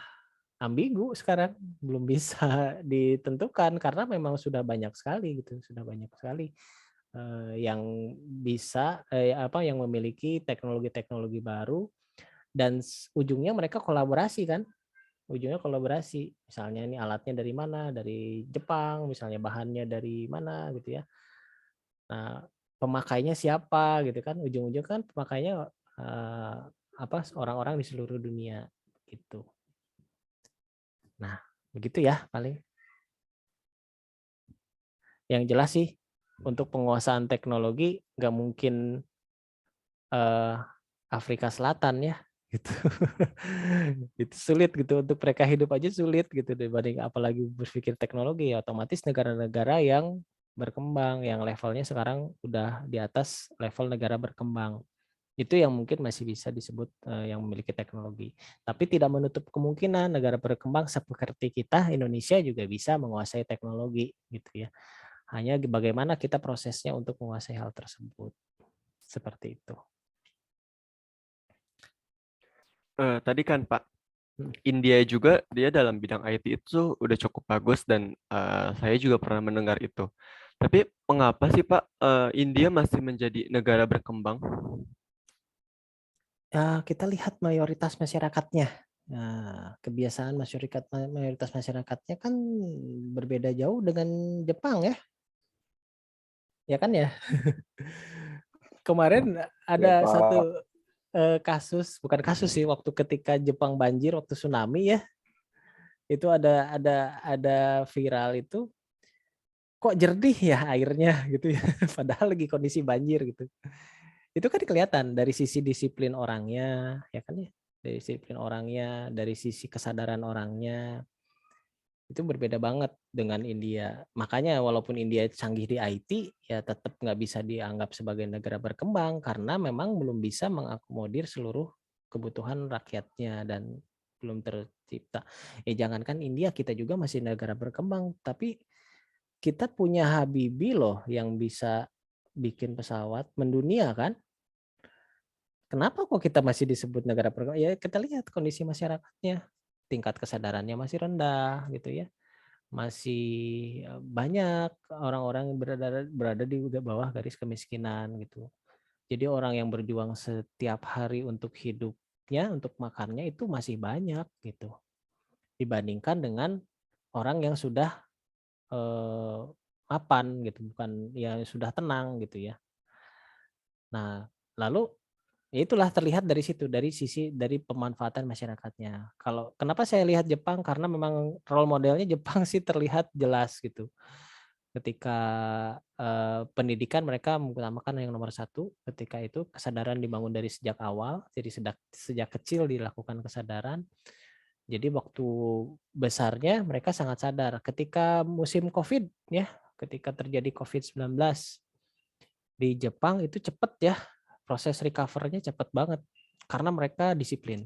ambigu sekarang, belum bisa ditentukan karena memang sudah banyak sekali gitu, sudah banyak sekali yang bisa yang memiliki teknologi-teknologi baru dan ujungnya mereka kolaborasi kan. Ujungnya kolaborasi. Misalnya ini alatnya dari mana? Dari Jepang, misalnya bahannya dari mana gitu ya. Nah, pemakainya siapa gitu kan? Ujung-ujung kan pemakainya orang-orang di seluruh dunia gitu. Nah, begitu ya paling. Yang jelas sih untuk penguasaan teknologi nggak mungkin Afrika Selatan ya gitu. Itu sulit gitu untuk mereka hidup aja sulit gitu dibanding apalagi berpikir teknologi ya otomatis negara-negara yang berkembang yang levelnya sekarang udah di atas level negara berkembang. Itu yang mungkin masih bisa disebut yang memiliki teknologi. Tapi tidak menutup kemungkinan negara berkembang seperti kita Indonesia juga bisa menguasai teknologi gitu ya. Hanya bagaimana kita prosesnya untuk menguasai hal tersebut. Seperti itu. Tadi kan Pak, India juga dia dalam bidang IT itu udah cukup bagus dan saya juga pernah mendengar itu. Tapi mengapa sih Pak India masih menjadi negara berkembang? kita lihat mayoritas masyarakatnya. Nah, kebiasaan mayoritas masyarakatnya kan berbeda jauh dengan Jepang ya. Ya kan ya? Kemarin Ya, ada Pak. satu kasus, bukan kasus sih, waktu ketika Jepang banjir waktu tsunami ya. Itu ada viral itu, kok jernih ya airnya gitu ya. Padahal lagi kondisi banjir gitu. Itu kan kelihatan dari sisi disiplin orangnya, ya kan ya. Dari disiplin orangnya, dari sisi kesadaran orangnya. Itu berbeda banget dengan India. Makanya walaupun India canggih di IT, ya tetap nggak bisa dianggap sebagai negara berkembang karena memang belum bisa mengakomodir seluruh kebutuhan rakyatnya dan belum tercipta. Jangankan India, kita juga masih negara berkembang, tapi kita punya Habibie loh yang bisa bikin pesawat mendunia kan. Kenapa kok kita masih disebut negara berkembang? Ya kita lihat kondisi masyarakatnya, tingkat kesadarannya masih rendah gitu ya. Masih banyak orang-orang yang berada di bawah garis kemiskinan gitu. Jadi orang yang berjuang setiap hari untuk hidupnya, untuk makannya itu masih banyak gitu. Dibandingkan dengan orang yang sudah mapan gitu, bukan ya sudah tenang gitu ya. Nah, lalu ya itulah terlihat dari situ, dari sisi dari pemanfaatan masyarakatnya. Kalau kenapa saya lihat Jepang, karena memang role modelnya Jepang sih terlihat jelas gitu. Ketika pendidikan mereka mengutamakan yang nomor satu, ketika itu kesadaran dibangun dari sejak awal, jadi sejak kecil dilakukan kesadaran. Jadi waktu besarnya mereka sangat sadar. Ketika musim COVID ya, ketika terjadi COVID-19 di Jepang itu cepat ya, proses recover-nya cepat banget karena mereka disiplin.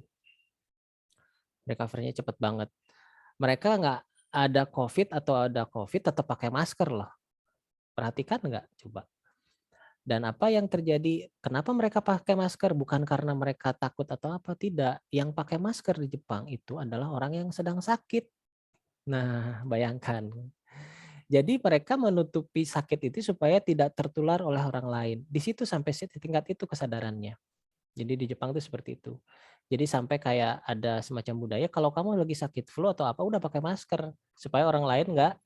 Recover-nya cepat banget. Mereka nggak ada COVID atau ada COVID tetap pakai masker loh. Perhatikan nggak coba. Dan apa yang terjadi, kenapa mereka pakai masker? Bukan karena mereka takut atau apa, tidak. Yang pakai masker di Jepang itu adalah orang yang sedang sakit. Nah, bayangkan. Jadi mereka menutupi sakit itu supaya tidak tertular oleh orang lain. Di situ sampai tingkat itu kesadarannya. Jadi di Jepang itu seperti itu. Jadi sampai kayak ada semacam budaya kalau kamu lagi sakit flu atau apa udah pakai masker supaya orang lain nggak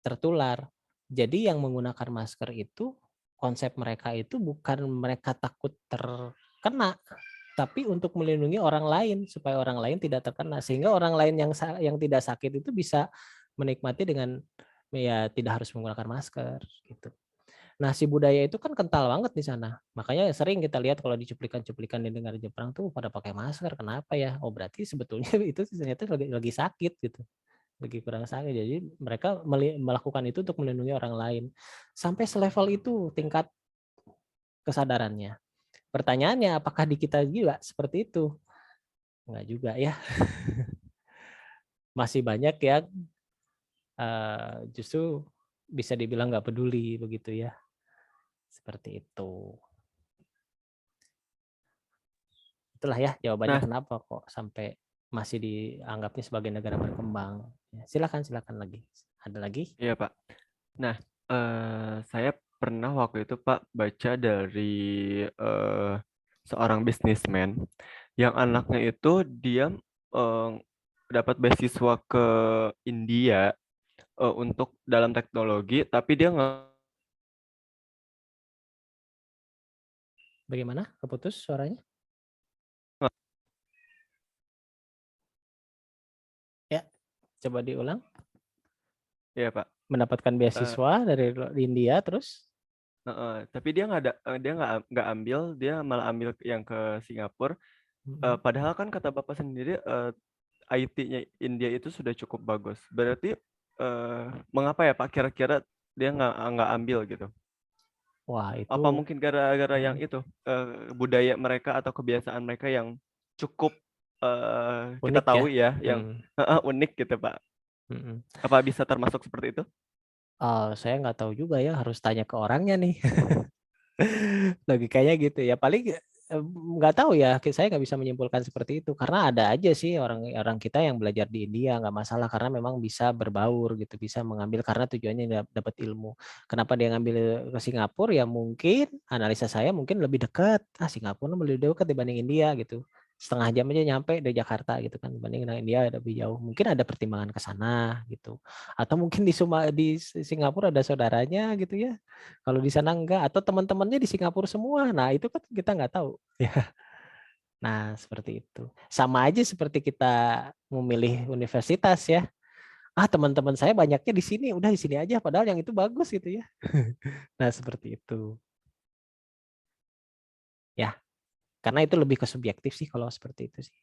tertular. Jadi yang menggunakan masker itu konsep mereka itu bukan mereka takut terkena, tapi untuk melindungi orang lain supaya orang lain tidak terkena, sehingga orang lain yang tidak sakit itu bisa menikmati dengan ya tidak harus menggunakan masker gitu. Nah, si budaya itu kan kental banget di sana. Makanya sering kita lihat kalau di cuplikan-cuplikan di negara Jepang tuh pada pakai masker. Kenapa ya? Oh, berarti sebetulnya itu ternyata lagi sakit gitu. Lagi kurang sakit. Jadi mereka melakukan itu untuk melindungi orang lain. Sampai selevel itu tingkat kesadarannya. Pertanyaannya, apakah di kita juga seperti itu? Enggak juga ya. Masih banyak yang justru bisa dibilang nggak peduli begitu ya. Seperti itu. Itulah ya jawabannya kenapa kok sampai masih dianggapnya sebagai negara berkembang. Silakan lagi. Ada lagi? Iya Pak. Nah, saya pernah waktu itu Pak baca dari seorang bisnismen yang anaknya itu dia dapat beasiswa ke India untuk dalam teknologi, tapi dia nggak. Bagaimana? Keputus suaranya? Ya, coba diulang. Iya Pak. Mendapatkan beasiswa dari India terus? Tapi dia nggak ambil, dia malah ambil yang ke Singapura. Padahal kan kata Bapak sendiri IT-nya India itu sudah cukup bagus. Berarti mengapa ya Pak kira-kira dia nggak ambil gitu? Wah, itu Apa mungkin gara-gara yang itu budaya mereka atau kebiasaan mereka yang cukup kita unik tahu ya? yang unik gitu Pak. Apa bisa termasuk seperti itu? Saya nggak tahu juga ya, harus tanya ke orangnya nih. Logikanya gitu ya. Paling nggak tahu ya, saya nggak bisa menyimpulkan seperti itu karena ada aja sih orang kita yang belajar di India nggak masalah karena memang bisa berbaur gitu, bisa mengambil karena tujuannya dapat ilmu. Kenapa dia ngambil ke Singapura ya mungkin analisa saya mungkin lebih dekat. Singapura lebih dekat dibanding India gitu. Setengah jam aja nyampe dari Jakarta gitu kan dibanding dengan India lebih jauh. Mungkin ada pertimbangan ke sana gitu. Atau mungkin di Singapura ada saudaranya gitu ya. Kalau di sana enggak atau teman-temannya di Singapura semua. Nah, itu kan kita nggak tahu ya. Nah, seperti itu. Sama aja seperti kita memilih universitas ya. Teman-teman saya banyaknya di sini, udah di sini aja padahal yang itu bagus gitu ya. Nah, seperti itu. Ya, karena itu lebih ke subjektif sih kalau seperti itu sih.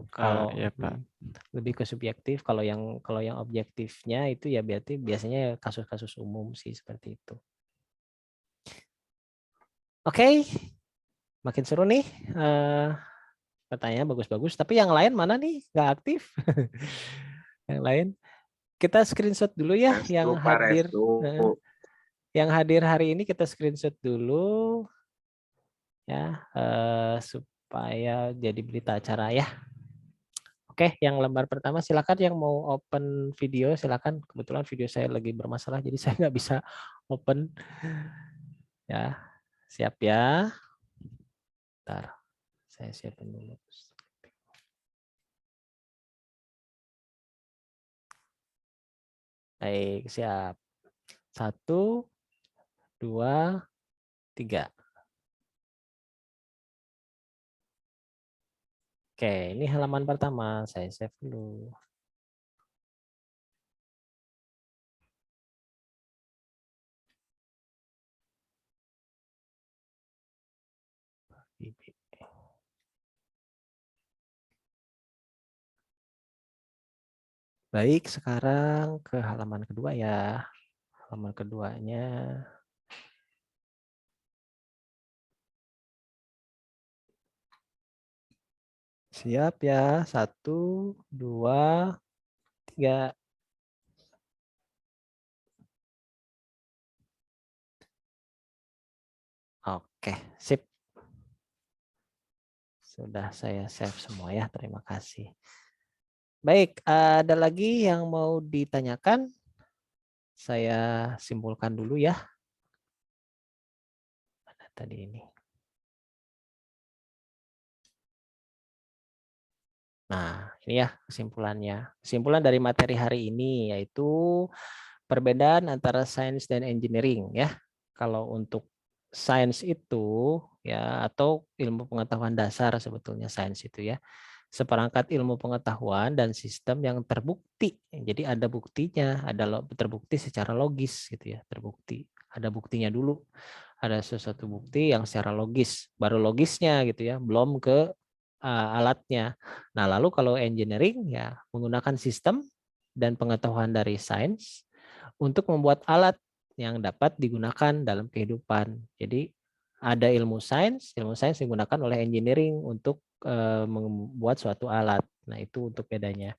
Kalau Ya Pak. lebih ke subjektif, kalau yang objektifnya itu ya berarti biasanya kasus-kasus umum sih seperti itu. Oke, makin seru nih. Pertanyaannya bagus-bagus, tapi yang lain mana nih nggak aktif? Yang lain kita screenshot dulu ya yang Restu, Pak, hadir. restu. Yang hadir hari ini kita screenshot dulu ya supaya jadi berita acara ya. Oke, yang lembar pertama silakan yang mau open video silakan. Kebetulan video saya lagi bermasalah jadi saya nggak bisa open. Ya, siap ya. Bentar, saya siapin dulu. Baik, siap. 1, 2, 3. Oke, ini halaman pertama. Saya save dulu. Baik, sekarang ke halaman kedua ya. Halaman keduanya. Siap ya. 1, 2, 3. Oke, sip. Sudah saya save semua ya. Terima kasih. Baik, ada lagi yang mau ditanyakan? Saya simpulkan dulu ya. Mana tadi ini? Nah, ini ya kesimpulannya. Kesimpulan dari materi hari ini yaitu perbedaan antara sains dan engineering ya. Kalau untuk sains itu ya atau ilmu pengetahuan dasar sebetulnya sains itu ya. Seperangkat ilmu pengetahuan dan sistem yang terbukti. Jadi ada buktinya, ada terbukti secara logis gitu ya, terbukti. Ada buktinya dulu. Ada sesuatu bukti yang secara logis, baru logisnya gitu ya, belum ke alatnya. Nah, lalu kalau engineering ya menggunakan sistem dan pengetahuan dari sains untuk membuat alat yang dapat digunakan dalam kehidupan. Jadi ada ilmu sains digunakan oleh engineering untuk membuat suatu alat. Nah, itu untuk bedanya.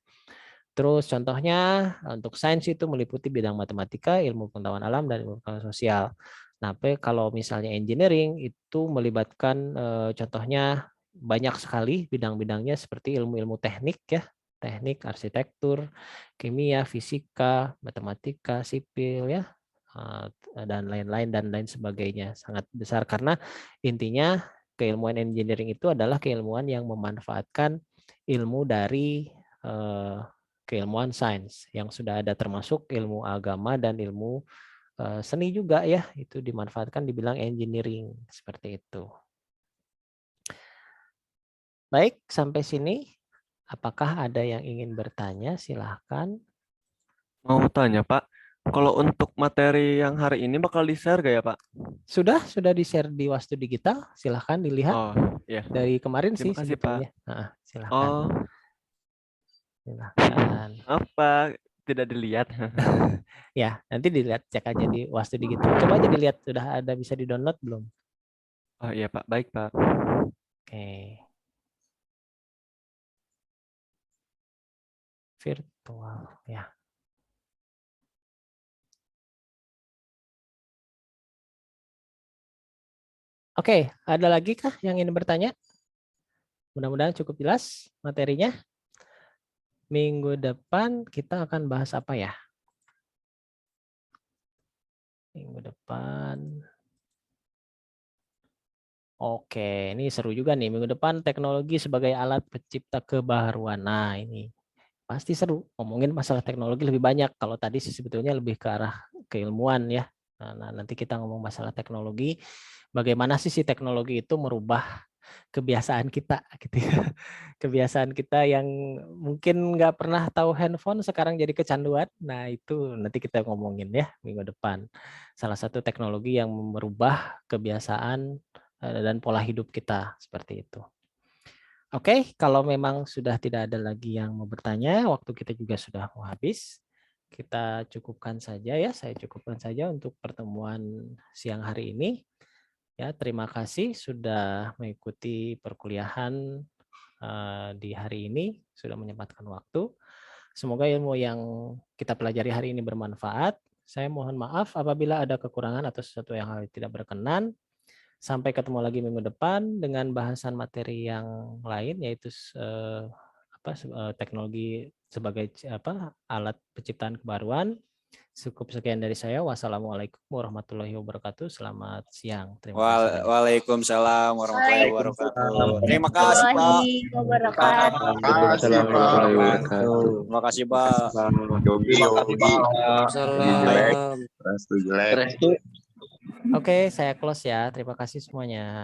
Terus contohnya untuk sains itu meliputi bidang matematika, ilmu pengetahuan alam, dan ilmu pengetahuan sosial. Nah, kalau misalnya engineering itu melibatkan contohnya banyak sekali bidang-bidangnya seperti ilmu-ilmu teknik ya, teknik, arsitektur, kimia, fisika, matematika, sipil ya, dan lain sebagainya. Sangat besar karena intinya keilmuan engineering itu adalah keilmuan yang memanfaatkan ilmu dari keilmuan sains yang sudah ada termasuk ilmu agama dan ilmu seni juga ya, itu dimanfaatkan dibilang engineering seperti itu. Baik, sampai sini apakah ada yang ingin bertanya? Silahkan. Mau tanya Pak, kalau untuk materi yang hari ini bakal di-share gak ya Pak? Sudah di-share di Wastu Digital, silahkan dilihat. Oh, iya. Dari kemarin Terima sih kasih, sebetulnya. Pak. Silahkan. Oh, Silahkan. apa? Tidak dilihat. Ya, nanti dilihat, cek aja di Wastu Digital. Coba aja dilihat, sudah ada bisa di-download belum? Oh iya Pak, baik Pak. Oke. Virtual, ya. Oke, ada lagi kah yang ingin bertanya? Mudah-mudahan cukup jelas materinya. Minggu depan kita akan bahas apa ya? Minggu depan. Oke, ini seru juga nih. Minggu depan teknologi sebagai alat pencipta kebaruan. Nah, ini pasti seru. Ngomongin masalah teknologi lebih banyak. Kalau tadi sih sebetulnya lebih ke arah keilmuan ya. Nah, nanti kita ngomong masalah teknologi. Bagaimana sih si teknologi itu merubah kebiasaan kita gitu ya. Kebiasaan kita yang mungkin nggak pernah tahu handphone sekarang jadi kecanduan. Nah, itu nanti kita ngomongin ya minggu depan. Salah satu teknologi yang merubah kebiasaan dan pola hidup kita seperti itu. Oke, kalau memang sudah tidak ada lagi yang mau bertanya, waktu kita juga sudah mau habis. Kita cukupkan saja ya, saya cukupkan saja untuk pertemuan siang hari ini. Ya, terima kasih sudah mengikuti perkuliahan di hari ini, sudah menyempatkan waktu. Semoga ilmu yang kita pelajari hari ini bermanfaat. Saya mohon maaf apabila ada kekurangan atau sesuatu yang hal tidak berkenan. Sampai ketemu lagi minggu depan dengan bahasan materi yang lain, yaitu teknologi sebagai alat penciptaan kebaruan. Cukup sekian dari saya. Wassalamualaikum warahmatullahi wabarakatuh. Selamat siang. Terima kasih. Waalaikumsalam warahmatullahi wabarakatuh. Terima kasih, Pak. Terima kasih, Pak. Terima kasih, Pak. Yogi. Salam. Restu jelek. Oke, saya close ya. Terima kasih semuanya.